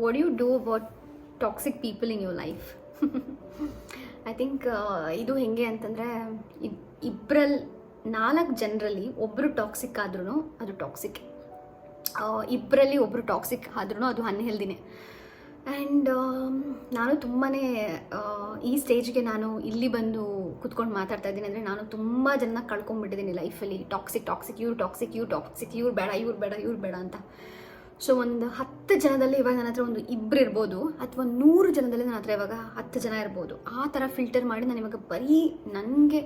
what you do about toxic people in your life? I think ಇದು ಹೆಂಗೆ ಅಂತಂದರೆ, ಇಬ್ಬರಲ್ಲಿ 4 ಜನರಲ್ಲಿ ಒಬ್ಬರು ಟಾಕ್ಸಿಕ್ ಆದ್ರೂ ಅದು ಟಾಕ್ಸಿಕ್, ಇಬ್ಬರಲ್ಲಿ ಒಬ್ಬರು ಟಾಕ್ಸಿಕ್ ಆದ್ರೂ ಅದು ಅನ್ಹೆಲ್ದಿನೇ. ಆ್ಯಂಡ್ ನಾನು ತುಂಬಾ ಈ ಸ್ಟೇಜ್ಗೆ ನಾನು ಇಲ್ಲಿ ಬಂದು ಕುತ್ಕೊಂಡು ಮಾತಾಡ್ತಾ ಇದ್ದೀನಿ ಅಂದರೆ ನಾನು ತುಂಬ ಜನ ಕಳ್ಕೊಂಡ್ಬಿಟ್ಟಿದ್ದೀನಿ ಲೈಫಲ್ಲಿ. ಟಾಕ್ಸಿಕ್ ಇವ್ರು ಬೇಡ ಅಂತ. ಸೊ ಒಂದು 10 ಜನದಲ್ಲಿ ಇವಾಗ ನನ್ನ ಹತ್ರ ಒಂದು ಇಬ್ಬರು ಇರ್ಬೋದು, ಅಥವಾ 100 ಜನದಲ್ಲಿ ನನ್ನ ಹತ್ರ ಇವಾಗ 10 ಜನ ಇರ್ಬೋದು. ಆ ಥರ ಫಿಲ್ಟರ್ ಮಾಡಿ ನಾನು ಇವಾಗ ಬರೀ ನನಗೆ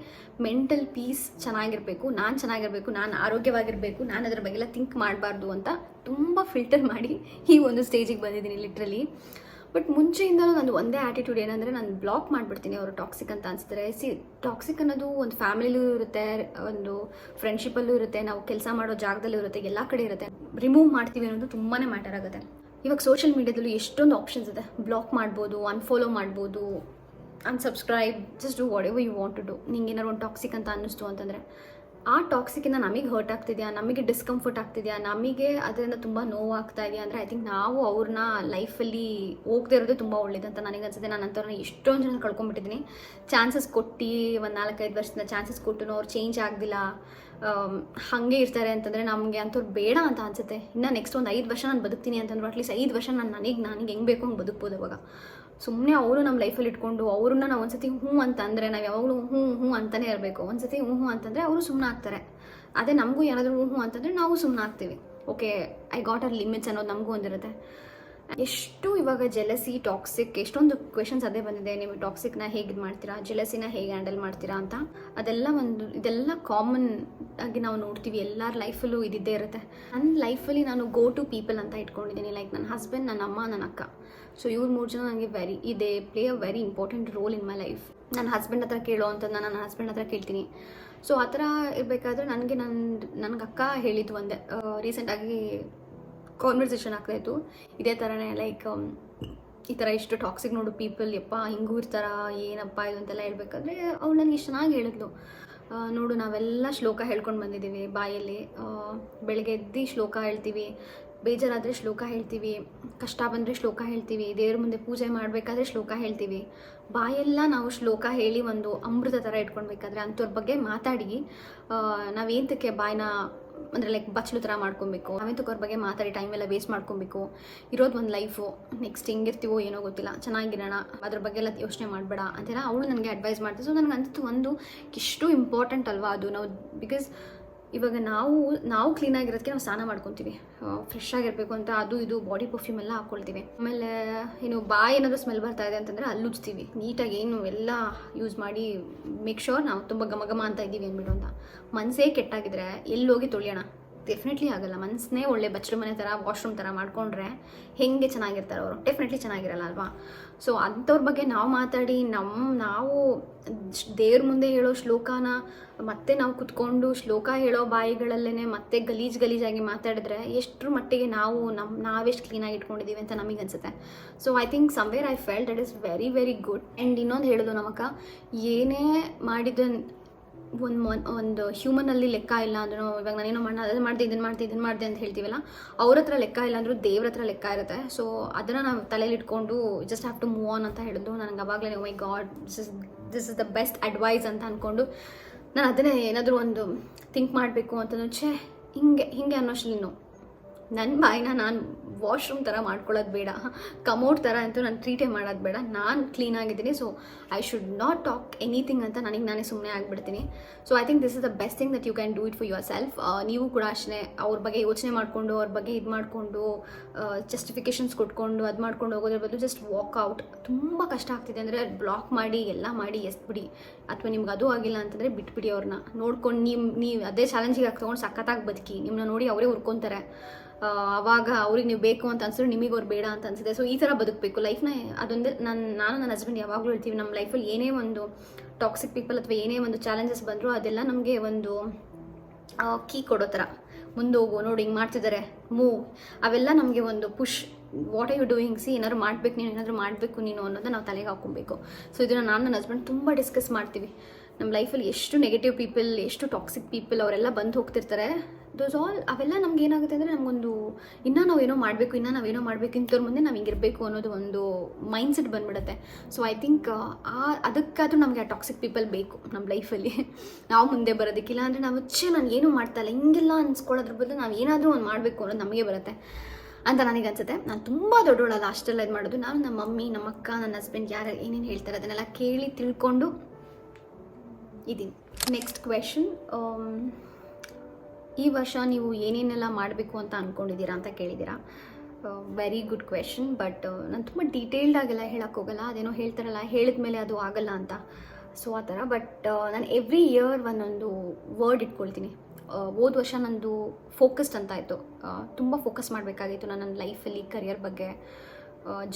ಮೆಂಟಲ್ ಪೀಸ್ ಚೆನ್ನಾಗಿರಬೇಕು, ನಾನು ಚೆನ್ನಾಗಿರಬೇಕು, ನಾನು ಆರೋಗ್ಯವಾಗಿರಬೇಕು, ನಾನು ಅದರ ಬಗ್ಗೆ ಎಲ್ಲ ಥಿಂಕ್ ಮಾಡಬಾರ್ದು ಅಂತ ತುಂಬ ಫಿಲ್ಟರ್ ಮಾಡಿ ಈ ಒಂದು ಸ್ಟೇಜಿಗೆ ಬಂದಿದ್ದೀನಿ ಲಿಟ್ರಲಿ. ಬಟ್ ಮುಂಚೆಯಿಂದಲೂ ನಂದು ಒಂದೇ ಆ್ಯಟಿಟ್ಯೂಡ್ ಏನಂದರೆ, ನಾನು ಬ್ಲಾಕ್ ಮಾಡಿಬಿಡ್ತೀನಿ ಅವರು ಟಾಕ್ಸಿಕ್ ಅಂತ ಅನಿಸಿದ್ರೆ. ಟಾಕ್ಸಿಕ್ ಅನ್ನೋದು ಒಂದು ಫ್ಯಾಮಿಲಿಲೂ ಇರುತ್ತೆ, ಒಂದು ಫ್ರೆಂಡ್ಶಿಪ್ಪಲ್ಲೂ ಇರುತ್ತೆ, ನಾವು ಕೆಲಸ ಮಾಡೋ ಜಾಗದಲ್ಲೂ ಇರುತ್ತೆ, ಎಲ್ಲ ಕಡೆ ಇರುತ್ತೆ. ರಿಮೂವ್ ಮಾಡ್ತೀವಿ ಅನ್ನೋದು ತುಂಬಾ ಮ್ಯಾಟರ್ ಆಗುತ್ತೆ. ಇವಾಗ ಸೋಷಿಯಲ್ ಮೀಡಿಯಾದಲ್ಲೂ ಎಷ್ಟೊಂದು ಆಪ್ಷನ್ಸ್ ಇದೆ. ಬ್ಲಾಕ್ ಮಾಡ್ಬೋದು, ಅನ್ಫಾಲೋ ಮಾಡ್ಬೋದು, unsubscribe, just do whatever you want to do. ನಿಂಗೆ ಏನಾದ್ರು ಒಂದು ಟಾಕ್ಸಿಕ್ ಅಂತ ಅನ್ನಿಸ್ತು ಅಂತಂದರೆ, ಆ ಟಾಕ್ಸಿಕ್ಕಿಂದ ನಮಗೆ ಹರ್ಟ್ ಆಗ್ತಿದೆಯಾ, ನಮಗೆ ಡಿಸ್ಕಂಫರ್ಟ್ ಆಗ್ತಿದೆಯಾ, ನಮಗೆ ಅದರಿಂದ ತುಂಬ ನೋವಾಗ್ತಾ ಇದೆಯಾ ಅಂದರೆ, ಐ ಥಿಂಕ್ ನಾವು ಅವ್ರನ್ನ ಲೈಫಲ್ಲಿ ಹೋಗದೆ ಇರೋದೇ ತುಂಬ ಒಳ್ಳೇದಂತ ನನಗನ್ಸುತ್ತೆ. ನಾನು ಅಂಥವ್ರನ್ನ ಎಷ್ಟೊಂದು ಜನ ಕಳ್ಕೊಂಡ್ಬಿಟ್ಟಿದ್ದೀನಿ. ಚಾನ್ಸಸ್ ಕೊಟ್ಟು ಒಂದು 4-5 ವರ್ಷದಿಂದ ಚಾನ್ಸಸ್ ಕೊಟ್ಟು ಅವ್ರು ಚೇಂಜ್ ಆಗಲಿಲ್ಲ, ಹಾಗೆ ಇರ್ತಾರೆ ಅಂತಂದರೆ ನಮಗೆ ಅಂಥವ್ರು ಬೇಡ ಅಂತ ಅನಿಸುತ್ತೆ. ಇನ್ನು ನೆಕ್ಸ್ಟ್ ಒಂದು 5 ವರ್ಷ ನಾನು ಬದುಕ್ತೀನಿ ಅಂತಂದ್ರೆ ಅಟ್ಲೀಸ್ಟ್ 5 ವರ್ಷ ನನಗೆ ಹೆಂಗೆ ಬೇಕು ಹಂಗೆ ಬದುಕ್ಬೋದು. ಅವಾಗ ಸುಮ್ಮನೆ ಅವರು ನಮ್ಮ ಲೈಫಲ್ಲಿ ಇಟ್ಕೊಂಡು ಅವ್ರನ್ನ ನಾವು ಒಂದ್ಸತಿ ಹ್ಞೂ ಅಂತಂದರೆ ನಾವು ಯಾವಾಗಲೂ ಹ್ಞೂ ಅಂತಲೇ ಇರಬೇಕು. ಒಂದ್ಸತಿ ಹ್ಞೂ ಅಂತಂದರೆ ಅವರು ಸುಮ್ಮನೆ ಆಗ್ತಾರೆ. ಅದೇ ನಮಗೂ ಏನಾದರೂ ಹ್ಞೂ ಅಂತಂದರೆ ನಾವು ಸುಮ್ಮನೆ ಆಗ್ತೀವಿ. Okay, I got our limits ಅನ್ನೋದು ನಮಗೂ ಒಂದಿರುತ್ತೆ. ಎಷ್ಟು ಇವಾಗ ಜೆಲಸಿ, ಟಾಕ್ಸಿಕ್, ಎಷ್ಟೊಂದು ಕ್ವೆಶನ್ಸ್ ಅದೇ ಬಂದಿದೆ. ನೀವು ಟಾಕ್ಸಿಕ್ನ ಹೇಗೆ ಇದು ಮಾಡ್ತೀರಾ, ಜೆಲಸಿನ ಹೇಗೆ ಹ್ಯಾಂಡಲ್ ಮಾಡ್ತೀರಾ ಅಂತ. ಇದೆಲ್ಲ ಕಾಮನ್ ಆಗಿ ನಾವು ನೋಡ್ತೀವಿ, ಎಲ್ಲರ ಲೈಫಲ್ಲೂ ಇದ್ದಿದ್ದೇ ಇರುತ್ತೆ. ನನ್ನ ಲೈಫಲ್ಲಿ ನಾನು ಗೋ ಟು ಪೀಪಲ್ ಅಂತ ಇಟ್ಕೊಂಡಿದ್ದೀನಿ. ಲೈಕ್ ನನ್ನ ಹಸ್ಬೆಂಡ್, ನನ್ನ ಅಮ್ಮ, ನನ್ನ ಅಕ್ಕ. ಸೊ ಇವ್ರು 3 ಜನ ನನಗೆ they play a very important role in my life. ನನ್ನ ಹಸ್ಬೆಂಡ್ ಹತ್ರ ಕೇಳೋ ಅಂತ ನಾನು ನನ್ನ ಹಸ್ಬೆಂಡ್ ಹತ್ರ ಕೇಳ್ತೀನಿ. ಸೊ ಆ ಥರ ಇರಬೇಕಾದ್ರೆ ನನಗೆ ಅಕ್ಕ ಹೇಳಿದ್ದು ಒಂದೇ, ರೀಸೆಂಟಾಗಿ ಕಾನ್ವರ್ಸೇಷನ್ ಆಗ್ತಾಯಿತ್ತು ಇದೇ ಥರನೇ. ಲೈಕ್ ಈ ಥರ ಇಷ್ಟು ಟಾಕ್ಸಿಕ್ ನೋಡು ಪೀಪಲ್, ಹಿಂಗೂ ಇರ್ತಾರ, ಏನಪ್ಪ ಇದು ಅಂತೆಲ್ಲ ಹೇಳ್ಬೇಕಾದ್ರೆ ಅವ್ಳು ನನಗೆ ಇಷ್ಟು ಚೆನ್ನಾಗಿ ಹೇಳಿದ್ಲು. ನೋಡು, ನಾವೆಲ್ಲ ಶ್ಲೋಕ ಹೇಳ್ಕೊಂಡು ಬಂದಿದ್ದೀವಿ ಬಾಯಲ್ಲಿ. ಬೆಳಗ್ಗೆ ಎದ್ದು ಶ್ಲೋಕ ಹೇಳ್ತೀವಿ, ಬೇಜಾರಾದರೆ ಶ್ಲೋಕ ಹೇಳ್ತೀವಿ, ಕಷ್ಟ ಬಂದರೆ ಶ್ಲೋಕ ಹೇಳ್ತೀವಿ, ದೇವ್ರ ಮುಂದೆ ಪೂಜೆ ಮಾಡಬೇಕಾದ್ರೆ ಶ್ಲೋಕ ಹೇಳ್ತೀವಿ. ಬಾಯೆಲ್ಲ ನಾವು ಶ್ಲೋಕ ಹೇಳಿ ಒಂದು ಅಮೃತ ಥರ ಇಟ್ಕೊಳ್ಬೇಕಾದ್ರೆ ಅಂಥವ್ರ ಬಗ್ಗೆ ಮಾತಾಡಿ ನಾವೇಂತಕ್ಕೆ ಬಾಯಿನ ಅಂದರೆ ಲೈಕ್ ಬಚ್ಚಲು ಥರ ಮಾಡ್ಕೊಬೇಕು, ನಾವೇಂತಕ್ಕೆ ಅವ್ರ ಬಗ್ಗೆ ಮಾತಾಡಿ ಟೈಮೆಲ್ಲ ವೇಸ್ಟ್ ಮಾಡ್ಕೊಬೇಕು. ಇರೋದು ಒಂದು ಲೈಫು, ನೆಕ್ಸ್ಟ್ ಹೆಂಗಿರ್ತೀವೋ ಏನೋ ಗೊತ್ತಿಲ್ಲ, ಚೆನ್ನಾಗಿರೋಣ, ಅದ್ರ ಬಗ್ಗೆ ಎಲ್ಲ ಯೋಚನೆ ಮಾಡಬೇಡ ಅಂತೆಲ್ಲ ಅವಳು ನನಗೆ ಅಡ್ವೈಸ್ ಮಾಡ್ತೀವಿ. ಸೊ ನನಗೆ ಅಂತಿತ್ತು ಒಂದು ಇಷ್ಟು ಇಂಪಾರ್ಟೆಂಟ್ ಅಲ್ವಾ ಅದು. ನಾವು ಬಿಕಾಸ್ ಇವಾಗ ನಾವು ಕ್ಲೀನಾಗಿರೋದಕ್ಕೆ ನಾವು ಸ್ನಾನ ಮಾಡ್ಕೊತೀವಿ, ಫ್ರೆಶ್ ಆಗಿರಬೇಕು ಅಂತ ಅದು ಇದು ಬಾಡಿ ಪರ್ಫ್ಯೂಮ್ ಎಲ್ಲ ಹಾಕ್ಕೊಳ್ತೀವಿ. ಆಮೇಲೆ ಬಾಯಿ ಏನಾದರೂ ಸ್ಮೆಲ್ ಬರ್ತಾ ಇದೆ ಅಂತಂದರೆ ಅಲ್ಲುಜ್ತೀವಿ ನೀಟಾಗಿ, ಎಲ್ಲ ಯೂಸ್ ಮಾಡಿ ಮೇಕ್ ಶೋರ್ ನಾವು ತುಂಬ ಘಮ ಅಂತ ಇದ್ದೀವಿ ಅಂದ್ಬಿಟ್ಟು ಅಂತ. ಮನಸ್ಸೇ ಕೆಟ್ಟಾಗಿದ್ರೆ ಎಲ್ಲಿ ಹೋಗಿ ತೊಳೆಯೋಣ? ಡೆಫಿನೆಟ್ಲಿ ಆಗಲ್ಲ. ಮನಸ್ಸನ್ನೇ ಒಳ್ಳೆ ಬಚ್ಚಲು ಮನೆ ಥರ, ವಾಶ್ರೂಮ್ ಥರ ಮಾಡ್ಕೊಂಡ್ರೆ ಹೆಂಗೆ ಚೆನ್ನಾಗಿರ್ತಾರೆ ಅವರು? ಡೆಫಿನೆಟ್ಲಿ ಚೆನ್ನಾಗಿರಲ್ಲ ಅಲ್ವಾ? ಸೊ ಅಂಥವ್ರ ಬಗ್ಗೆ ನಾವು ಮಾತಾಡಿ ನಾವು ದೇವ್ರ ಮುಂದೆ ಹೇಳೋ ಶ್ಲೋಕನ ಮತ್ತೆ ನಾವು ಕುತ್ಕೊಂಡು ಶ್ಲೋಕ ಹೇಳೋ ಬಾಯಿಗಳಲ್ಲೇ ಮತ್ತೆ ಗಲೀಜಾಗಿ ಮಾತಾಡಿದ್ರೆ ಎಷ್ಟರ ಮಟ್ಟಿಗೆ ನಾವೆಷ್ಟು ಕ್ಲೀನಾಗಿ ಇಟ್ಕೊಂಡಿದ್ದೀವಿ ಅಂತ ನಮಗೆ ಅನಿಸುತ್ತೆ. So I think somewhere I felt that is very very good. And ಇನ್ನೊಂದು ಹೇಳೋದು, ನಮಕ್ಕ ಏನೇ ಮಾಡಿದ ಒಂದು ಹ್ಯೂಮನಲ್ಲಿ ಲೆಕ್ಕ ಇಲ್ಲ ಅಂದ್ರೂ, ಇವಾಗ ನಾನೇನೋ ಅದನ್ನು ಮಾಡಿದೆ ಇದನ್ನು ಮಾಡಿದೆ ಅಂತ ಹೇಳ್ತೀವಲ್ಲ, ಅವ್ರ ಹತ್ರ ಲೆಕ್ಕ ಇಲ್ಲ ಅಂದರೂ ದೇವ್ರ ಹತ್ರ ಲೆಕ್ಕ ಇರುತ್ತೆ. ಸೊ ಅದನ್ನು ನಾವು ತಲೆಯಲ್ಲಿ ಇಟ್ಕೊಂಡು just have to move on ಅಂತ ಹೇಳಿದ್ರು ನನಗೆ ಅವಾಗಲೇ. My God, this is the best advice ಅಂತ ಅಂದ್ಕೊಂಡು ನಾನು ಅದನ್ನೇ ಏನಾದರೂ ಒಂದು ಥಿಂಕ್ ಮಾಡಬೇಕು ಅಂತಂದ್ರೆ ಹಿಂಗೆ ಅನ್ನೋಷ್ಟು ನನ್ನ ಬಾಯಿನ ನಾನು ವಾಶ್ರೂಮ್ ಥರ ಮಾಡ್ಕೊಳ್ಳೋದು ಬೇಡ, ಕಮೋಡ್ ಥರ ಅಂತೂ ನಾನು ಟ್ರೀಟೇ ಮಾಡೋದು ಬೇಡ. ನಾನು ಕ್ಲೀನಾಗಿದ್ದೀನಿ, so I should not talk anything ಅಂತ ನಾನೇ ಸುಮ್ಮನೆ ಆಗಿಬಿಡ್ತೀನಿ. So I think this is the best thing that you can do it for yourself. ನೀವು ಕೂಡ ಅಷ್ಟೇ ಅವ್ರ ಬಗ್ಗೆ ಯೋಚನೆ ಮಾಡಿಕೊಂಡು ಅವ್ರ ಬಗ್ಗೆ ಇದು ಮಾಡಿಕೊಂಡು ಜಸ್ಟಿಫಿಕೇಷನ್ಸ್ ಕೊಟ್ಕೊಂಡು ಅದು ಮಾಡ್ಕೊಂಡು ಹೋಗೋದ್ರ ಬದಲು ಜಸ್ಟ್ ವಾಕ್ ಔಟ್. ತುಂಬ ಕಷ್ಟ ಆಗ್ತಿದೆ ಅಂದರೆ ಬ್ಲಾಕ್ ಮಾಡಿ ಎಲ್ಲ ಮಾಡಿ ಎಸ್ಬಿಡಿ, ಅಥವಾ ನಿಮ್ಗೆ ಅದು ಆಗಿಲ್ಲ ಅಂತಂದರೆ ಬಿಟ್ಬಿಡಿ. ಅವ್ರನ್ನ ನೋಡ್ಕೊಂಡು ನೀವು ಅದೇ ಚಾಲೆಂಜಿಗೆ ತೊಗೊಂಡು ಸಖತ್ತಾಗಿ ಬದುಕಿ. ನಿಮ್ಮನ್ನ ನೋಡಿ ಅವರೇ ಹುರ್ಕೊತಾರೆ. ಅವಾಗ ಅವ್ರಿಗೆ ನೀವು ಬೇಕು ಅಂತ ಅನ್ಸಿದ್ರು ನಿಮಗೆ ಅವ್ರು ಬೇಡ ಅಂತ ಅನ್ಸುತ್ತೆ. ಸೊ ಈ ಥರ ಬದುಕಬೇಕು ಲೈಫ್ನ. ಅದೊಂದೇ ನಾನು ನನ್ನ ಹಸ್ಬೆಂಡ್ ಯಾವಾಗಲೂ ಹೇಳ್ತೀವಿ, ನಮ್ಮ ಲೈಫಲ್ಲಿ ಏನೇ ಒಂದು ಟಾಕ್ಸಿಕ್ ಪೀಪಲ್ ಅಥವಾ ಏನೇ ಒಂದು ಚಾಲೆಂಜಸ್ ಬಂದರೂ ಅದೆಲ್ಲ ನಮಗೆ ಒಂದು ಕೀ ಕೊಡೋ ಥರ, ಮುಂದೆ ಹೋಗು, ನೋಡಿ ಹಿಂಗೆ ಮಾಡ್ತಿದ್ದಾರೆ, ಮೂವ್, ಅವೆಲ್ಲ ನಮಗೆ ಒಂದು push. What are you doing, ಏನಾದ್ರು ಮಾಡಬೇಕು ನೀನು ಅನ್ನೋದನ್ನ ನಾವು ತಲೆಗೆ ಹಾಕೊಬೇಕು. ಸೊ ಇದನ್ನು ನನ್ನ ಹಸ್ಬೆಂಡ್ ತುಂಬ ಡಿಸ್ಕಸ್ ಮಾಡ್ತೀವಿ. ನಮ್ಮ ಲೈಫಲ್ಲಿ ಎಷ್ಟು ನೆಗೆಟಿವ್ ಪೀಪಲ್, ಎಷ್ಟು ಟಾಕ್ಸಿಕ್ ಪೀಪಲ್ ಅವರೆಲ್ಲ ಬಂದು ಹೋಗ್ತಿರ್ತಾರೆ. ದೋಸ್ ಆಲ್ ಅವೆಲ್ಲ ನಮ್ಗೆ ಏನಾಗುತ್ತೆ ಅಂದರೆ ನಮಗೊಂದು ಇನ್ನೂ ನಾವೇನೋ ಮಾಡಬೇಕು ಇಂಥವ್ರ ಮುಂದೆ ನಾವು ಹಿಂಗಿರಬೇಕು ಅನ್ನೋದು ಒಂದು ಮೈಂಡ್ಸೆಟ್ ಬಂದ್ಬಿಡುತ್ತೆ. ಸೊ ಐ ಥಿಂಕ್ ಅದಕ್ಕಾದ್ರೂ ನಮಗೆ ಆ ಟಾಕ್ಸಿಕ್ ಪೀಪಲ್ ಬೇಕು ನಮ್ಮ ಲೈಫಲ್ಲಿ ನಾವು ಮುಂದೆ ಬರೋದಕ್ಕಿಲ್ಲ ಅಂದರೆ ನಾವು ನಾನು ಏನೂ ಮಾಡ್ತಾಯಿಲ್ಲ ಹಿಂಗೆಲ್ಲ ಅನ್ಸ್ಕೊಳ್ಳೋದ್ರ ಬದಲು ನಾವು ಏನಾದರೂ ಒಂದು ಮಾಡಬೇಕು ಅನ್ನೋದು ನಮಗೆ ಬರುತ್ತೆ ಅಂತ ನನಗೆ ಅನ್ಸುತ್ತೆ. ನಾನು ತುಂಬ ದೊಡ್ಡೋಳಲ್ಲ ಅಷ್ಟೆಲ್ಲ ಇದು ಮಾಡೋದು. ನಾನು ನಮ್ಮ ಮಮ್ಮಿ, ನಮ್ಮ ಅಕ್ಕ, ನನ್ನ ಹಸ್ಬೆಂಡ್ ಯಾರು ಏನೇನು ಹೇಳ್ತಾರೆ ಅದನ್ನೆಲ್ಲ ಕೇಳಿ ತಿಳ್ಕೊಂಡು ಇದ್ದೀನಿ. ನೆಕ್ಸ್ಟ್ ಕ್ವೆಶನ್, ಈ ವರ್ಷ ನೀವು ಏನೇನೆಲ್ಲ ಮಾಡಬೇಕು ಅಂತ ಅಂದ್ಕೊಂಡಿದ್ದೀರಾ ಅಂತ ಕೇಳಿದ್ದೀರಾ. Very good question. ಬಟ್ ನಾನು ತುಂಬ ಡೀಟೇಲ್ಡಾಗೆಲ್ಲ ಹೇಳೋಕ್ಕೋಗಲ್ಲ. ಅದೇನೋ ಹೇಳ್ತಾರಲ್ಲ, ಹೇಳಿದ ಮೇಲೆ ಅದು ಆಗಲ್ಲ ಅಂತ. ಸೊ ಆ ಥರ. ಬಟ್ ನಾನು ಎವ್ರಿ ಇಯರ್ ಒಂದೊಂದು ವರ್ಡ್ ಇಟ್ಕೊಳ್ತೀನಿ. ಹೋದ ವರ್ಷ ನಂದು ಫೋಕಸ್ಡ್ ಅಂತ ಆಯಿತು. ತುಂಬ ಫೋಕಸ್ ಮಾಡಬೇಕಾಗಿತ್ತು ನಾನು ನನ್ನ ಲೈಫಲ್ಲಿ, ಕರಿಯರ್ ಬಗ್ಗೆ,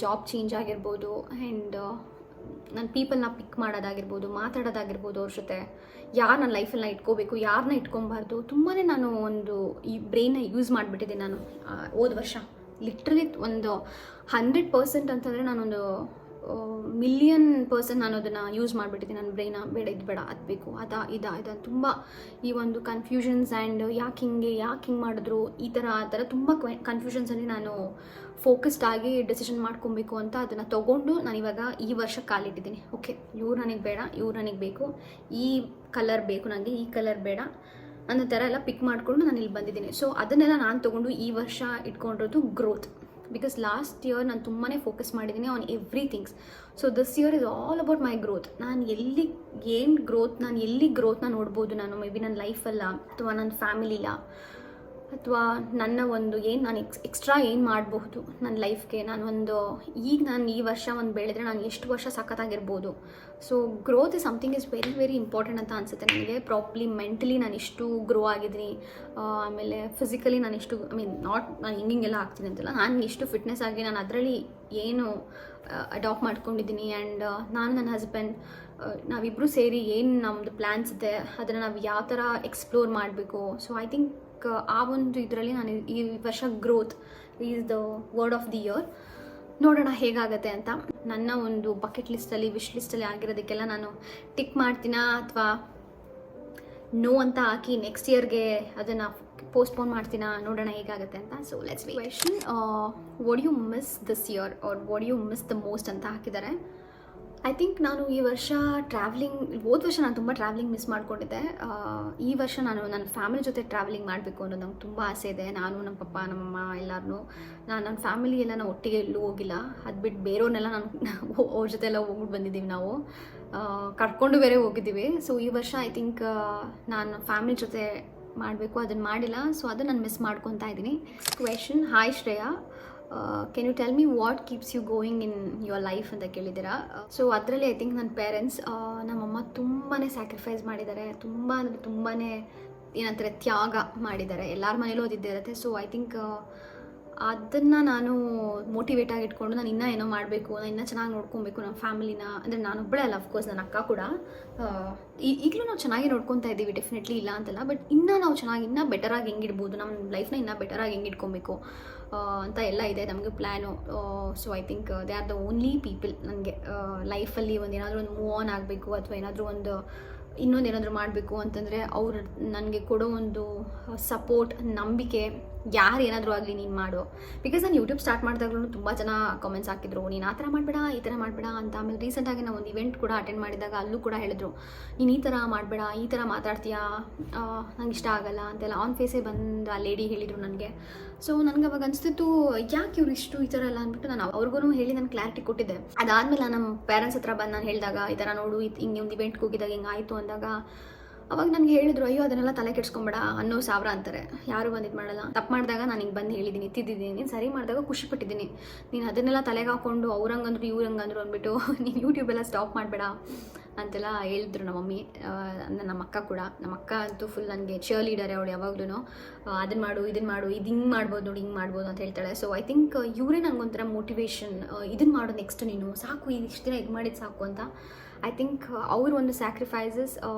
ಜಾಬ್ ಚೇಂಜ್ ಆಗಿರ್ಬೋದು, ಆ್ಯಂಡ್ ನನ್ನ ಪೀಪಲ್ನ ಪಿಕ್ ಮಾಡೋದಾಗಿರ್ಬೋದು, ಮಾತಾಡೋದಾಗಿರ್ಬೋದು, ಅವ್ರ ಜೊತೆ ಯಾರು ನನ್ನ ಲೈಫಲ್ಲಿ ಇಟ್ಕೋಬೇಕು, ಯಾರನ್ನ ಇಟ್ಕೊಬಾರ್ದು, ತುಂಬಾ ನಾನು ಒಂದು ಈ ಬ್ರೈನ್ನ ಯೂಸ್ ಮಾಡಿಬಿಟ್ಟಿದ್ದೀನಿ ನಾನು ಹೋದ ವರ್ಷ. ಲಿಟ್ರಲಿ ಒಂದು 100% ಅಂತಂದರೆ ನಾನೊಂದು 1,000,000% ನಾನು ಅದನ್ನು ಯೂಸ್ ಮಾಡಿಬಿಟ್ಟಿದ್ದೀನಿ ನನ್ನ ಬ್ರೈನ. ಬೇಡ ಇದು ಬೇಡ, ಅದು ಬೇಕು, ಇದು ತುಂಬ ಈ ಒಂದು ಕನ್ಫ್ಯೂಷನ್ಸ್ ಆ್ಯಂಡ್ ಯಾಕೆ ಹಿಂಗೆ ಮಾಡಿದ್ರು ಈ ಥರ ಆ ಥರ ತುಂಬ ಕನ್ಫ್ಯೂಷನ್ಸಲ್ಲಿ ನಾನು ಫೋಕಸ್ಡ್ ಆಗಿ ಡೆಸಿಷನ್ ಮಾಡ್ಕೊಬೇಕು ಅಂತ ಅದನ್ನು ತೊಗೊಂಡು ನಾನಿವಾಗ ಈ ವರ್ಷ ಕಾಲಿಟ್ಟಿದ್ದೀನಿ. ಓಕೆ, ಇವ್ರು ನನಗೆ ಬೇಡ, ಇವ್ರು ನನಗೆ ಬೇಕು, ಈ ಕಲರ್ ಬೇಕು ನನಗೆ, ಈ ಕಲರ್ ಬೇಡ ಅನ್ನೋ ಥರ ಎಲ್ಲ ಪಿಕ್ ಮಾಡಿಕೊಂಡು ನಾನು ಇಲ್ಲಿ ಬಂದಿದ್ದೀನಿ. ಸೊ ಅದನ್ನೆಲ್ಲ ನಾನು ತೊಗೊಂಡು ಈ ವರ್ಷ ಇಟ್ಕೊಂಡಿರೋದು ಗ್ರೋತ್. ಬಿಕಾಸ್ ಲಾಸ್ಟ್ ಇಯರ್ ನಾನು ತುಂಬಾ ಫೋಕಸ್ ಮಾಡಿದ್ದೀನಿ on everythings. So this year is all about my growth. ನಾನು ಎಲ್ಲಿ ಗ್ರೋತ್ನ ನೋಡ್ಬೋದು ನಾನು, ಮೇ ಬಿ ನನ್ನ ಲೈಫಲ್ಲ, ಅಥವಾ ನನ್ನ ಫ್ಯಾಮಿಲಿಲ, ಅಥವಾ ನನ್ನ ಒಂದು ನಾನು ಎಕ್ಸ್ಟ್ರಾ ಏನು ಮಾಡಬಹುದು ನನ್ನ ಲೈಫ್ಗೆ. ನಾನು ಈ ವರ್ಷ ಒಂದು ಬೆಳೆದ್ರೆ ನಾನು ಎಷ್ಟು ವರ್ಷ ಸಖತ್ತಾಗಿರ್ಬೋದು. So growth is something is very very important ಅಂತ ಅನಿಸುತ್ತೆ ನನಗೆ. ಪ್ರಾಪರ್ಲಿ ಮೆಂಟಲಿ ನಾನು ಎಷ್ಟು ಗ್ರೋ ಆಗಿದ್ದೀನಿ, ಆಮೇಲೆ ಫಿಸಿಕಲಿ ನಾನು ಎಷ್ಟು ನಾನು ಹಿಂಗೆಲ್ಲ ಆಗ್ತೀನಿ ಅಂತಲ್ಲ, ನಾನು ಎಷ್ಟು ಫಿಟ್ನೆಸ್ ಆಗಿ ನಾನು ಅದರಲ್ಲಿ ಏನು ಅಡಾಪ್ಟ್ ಮಾಡ್ಕೊಂಡಿದ್ದೀನಿ. ಆ್ಯಂಡ್ ನಾನು ನನ್ನ ಹಸ್ಬೆಂಡ್ ನಾವಿಬ್ಬರು ಸೇರಿ ಏನು ನಮ್ಮದು ಪ್ಲ್ಯಾನ್ಸ್ ಇದೆ ಅದನ್ನು ನಾವು ಯಾವ ಥರ ಎಕ್ಸ್ಪ್ಲೋರ್ ಮಾಡಬೇಕು. ಸೊ ಐ ಥಿಂಕ್ ಆ ಒಂದು ಇದರಲ್ಲಿ ನಾನು ಈ ವರ್ಷ growth is the word of the year. ನೋಡೋಣ ಹೇಗಾಗತ್ತೆ ಅಂತ. ನನ್ನ ಒಂದು ಬಕೆಟ್ ಲಿಸ್ಟಲ್ಲಿ, ವಿಶ್ ಲಿಸ್ಟಲ್ಲಿ ಆಗಿರೋದಕ್ಕೆಲ್ಲ ನಾನು ಟಿಕ್ ಮಾಡ್ತೀನಾ ಅಥವಾ ನೋ ಅಂತ ಹಾಕಿ ನೆಕ್ಸ್ಟ್ ಇಯರ್ಗೆ ಅದನ್ನು ಪೋಸ್ಟ್ಪೋನ್ ಮಾಡ್ತೀನಾ, ನೋಡೋಣ ಹೇಗಾಗುತ್ತೆ ಅಂತ. So let's be question, what you miss this year or what you miss the most ಅಂತ ಹಾಕಿದ್ದಾರೆ. ಐ ಥಿಂಕ್ ನಾನು ಈ ವರ್ಷ ಹೋದ ವರ್ಷ ನಾನು ತುಂಬ ಟ್ರಾವೆಲಿಂಗ್ ಮಿಸ್ ಮಾಡ್ಕೊಂಡಿದ್ದೆ. ಈ ವರ್ಷ ನಾನು ನನ್ನ ಫ್ಯಾಮಿಲಿ ಜೊತೆ ಟ್ರಾವೆಲಿಂಗ್ ಮಾಡಬೇಕು ಅನ್ನೋದು ನಂಗೆ ತುಂಬ ಆಸೆ ಇದೆ. ನಾನು, ನಮ್ಮ ಪಪ್ಪ, ನಮ್ಮಮ್ಮ ಎಲ್ಲರೂ, ನನ್ನ ಫ್ಯಾಮಿಲಿ ಎಲ್ಲ ನಾವು ಒಟ್ಟಿಗೆ ಎಲ್ಲೂ ಹೋಗಿಲ್ಲ. ಅದು ಬಿಟ್ಟು ಬೇರೆಯವ್ರನ್ನೆಲ್ಲ ಅವ್ರ ಜೊತೆ ಎಲ್ಲ ಹೋಗ್ಬಿಟ್ಟು ಬಂದಿದ್ದೀವಿ, ನಾವು ಕರ್ಕೊಂಡು ಬೇರೆ ಹೋಗಿದ್ದೀವಿ. ಸೊ ಈ ವರ್ಷ ಐ ಥಿಂಕ್ ನಾನು ಫ್ಯಾಮಿಲಿ ಜೊತೆ ಮಾಡಬೇಕು, ಅದನ್ನು ಮಾಡಿಲ್ಲ. ಸೊ ಅದು ನಾನು ಮಿಸ್ ಮಾಡ್ಕೊತಾ ಇದ್ದೀನಿ. Question, hi Shreya, can you tell me what keeps you going in your life ಅಂತ ಕೇಳಿದ್ದೀರಾ. ಸೊ ಅದರಲ್ಲಿ ಐ ಥಿಂಕ್ ನನ್ನ ಪೇರೆಂಟ್ಸ್, ನಮ್ಮಮ್ಮ ತುಂಬಾ ಸ್ಯಾಕ್ರಿಫೈಸ್ ಮಾಡಿದ್ದಾರೆ, ತುಂಬಾ ಏನಂತಾರೆ ತ್ಯಾಗ ಮಾಡಿದ್ದಾರೆ. ಎಲ್ಲರ ಮನೇಲೂ ಓದಿದ್ದೇ ಇರುತ್ತೆ. ಸೊ ಐ ಥಿಂಕ್ ಅದನ್ನು ನಾನು ಮೋಟಿವೇಟ್ ಆಗಿ ಇಟ್ಕೊಂಡು ನಾನು ಇನ್ನೂ ಏನೋ ಮಾಡಬೇಕು, ನಾನು ಇನ್ನೂ ಚೆನ್ನಾಗಿ ನೋಡ್ಕೊಬೇಕು ನಮ್ಮ ಫ್ಯಾಮಿಲಿನ. ಅಂದರೆ ನಾನೊಬ್ಬಳೇ ಅಲ್ಲ, ಅಫ್ಕೋರ್ಸ್ ನನ್ನ ಅಕ್ಕ ಕೂಡ. ಈಗಲೂ ನಾವು ಚೆನ್ನಾಗಿ ನೋಡ್ಕೊತಾ ಇದ್ದೀವಿ, ಡೆಫಿನೆಟ್ಲಿ ಇಲ್ಲ ಅಂತಲ್ಲ. ಬಟ್ ಇನ್ನೂ ನಾವು ಚೆನ್ನಾಗಿ ಇನ್ನೂ ಬೆಟರಾಗಿ ಹೆಂಗಿಡ್ಬೋದು, ನಮ್ಮ ಲೈಫ್ನ ಇನ್ನೂ ಬೆಟರಾಗಿ ಹೆಂಗೆ ಇಟ್ಕೊಬೇಕು ಅಂತ ಎಲ್ಲ ಇದೆ ನಮಗೆ plan. So I think they are the only people ನನಗೆ ಲೈಫಲ್ಲಿ ಏನಾದರೂ ಒಂದು ಮೂವ್ ಆನ್ ಆಗಬೇಕು, ಅಥವಾ ಇನ್ನೊಂದೇನಾದರೂ ಮಾಡಬೇಕು ಅಂತಂದರೆ ಅವ್ರು ನನಗೆ ಕೊಡೋ ಒಂದು ಸಪೋರ್ಟ್, ನಂಬಿಕೆ. ಯಾರು ಏನಾದರೂ ಆಗಲಿ ನೀನು ಮಾಡು. ಬಿಕಾಸ್ ನಾನು ಯೂಟ್ಯೂಬ್ ಸ್ಟಾರ್ಟ್ ಮಾಡಿದಾಗಲೂ ತುಂಬ ಜನ ಕಾಮೆಂಟ್ಸ್ ಹಾಕಿದ್ರು, ನೀನು ಆ ಥರ ಮಾಡಬೇಡ, ಈ ಥರ ಮಾಡಬೇಡ ಅಂತ. ಆಮೇಲೆ ರೀಸೆಂಟಾಗಿ ನಾವು ಒಂದು ಇವೆಂಟ್ ಕೂಡ ಅಟೆಂಡ್ ಮಾಡಿದಾಗ ಅಲ್ಲೂ ಕೂಡ ಹೇಳಿದ್ರು, ನೀನು ಈ ಥರ ಮಾಡಬೇಡ, ಈ ಥರ ಮಾತಾಡ್ತೀಯಾ, ನಂಗೆ ಇಷ್ಟ ಆಗಲ್ಲ ಅಂತೆಲ್ಲ ಆನ್ ಫೇಸೇ ಬಂದು ಆ ಲೇಡಿ ಹೇಳಿದರು ನನಗೆ. ಸೊ ನನಗೆ ಅವಾಗ ಅನಿಸ್ತಿತ್ತು, ಯಾಕೆ ಇವ್ರು ಇಷ್ಟು ಈ ಥರ ಎಲ್ಲ ಅಂದ್ಬಿಟ್ಟು ನಾನು ಅವ್ರಿಗೂ ಹೇಳಿ ನಾನು ಕ್ಲಾರಿಟಿ ಕೊಟ್ಟಿದ್ದೆ. ಅದಾದಮೇಲೆ ನಮ್ಮ ಪೇರೆಂಟ್ಸ್ ಹತ್ರ ಬಂದು ನಾನು ಹೇಳಿದಾಗ, ಈ ಥರ ನೋಡು, ಹಿಂಗೆ ಒಂದು ಇವೆಂಟ್ಗೆ ಹೋಗಿದಾಗ ಹಿಂಗೆ ಆಯಿತು ಅಂದಾಗ ಅವಾಗ ನನಗೆ ಹೇಳಿದ್ರು, ಅಯ್ಯೋ ಅದನ್ನೆಲ್ಲ ತಲೆ ಕೆಡ್ಸ್ಕೊಂಬೇಡ, 10,000 ಅಂತಾರೆ, ಯಾರು ಬಂದು ಇದು ಮಾಡಲ್ಲ. ತಪ್ಪು ಮಾಡಿದಾಗ ನಾನು ಹಿಂಗೆ ಬಂದು ಹೇಳಿದ್ದೀನಿ, ತಿದ್ದಿದ್ದೀನಿ. ಸರಿ ಮಾಡಿದಾಗ ಖುಷಿ ಪಟ್ಟಿದ್ದೀನಿ. ನೀನು ಅದನ್ನೆಲ್ಲ ತಲೆಗೆ ಹಾಕ್ಕೊಂಡು ಅವ್ರಂಗಂದ್ರು ಇವ್ರಂಗಂದ್ರು ಅಂದ್ಬಿಟ್ಟು ನೀನು ಯೂಟ್ಯೂಬೆಲ್ಲ ಸ್ಟಾಪ್ ಮಾಡಬೇಡ ಅಂತೆಲ್ಲ ಹೇಳಿದ್ರು ನಮ್ಮ ಮಮ್ಮಿ. ನಮ್ಮ ಅಕ್ಕ ಕೂಡ. ನಮ್ಮ ಅಕ್ಕ ಅಂತೂ ಫುಲ್ ನನಗೆ ಚೇರ್ ಲೀಡರೇ ಅವಳು. ಯಾವಾಗಲೂ ಅದನ್ನು ಮಾಡು, ಇದನ್ನು ಮಾಡು, ಇದು ಹಿಂಗೆ ಮಾಡ್ಬೋದು ನೋಡಿ, ಹಿಂಗೆ ಮಾಡ್ಬೋದು ಅಂತ ಹೇಳ್ತಾಳೆ. ಸೊ ಐ ಥಿಂಕ್ ಇವರೇ ನನಗೊಂಥರ ಮೋಟಿವೇಶನ್, ಇದನ್ನು ಮಾಡು ನೆಕ್ಸ್ಟ್, ನೀನು ಸಾಕು, ಇಷ್ಟು ದಿನ ಇದು ಮಾಡಿದ್ದು ಸಾಕು ಅಂತ. ಐ ಥಿಂಕ್ ಅವ್ರ ಒಂದು ಸ್ಯಾಕ್ರಿಫೈಸಸ್,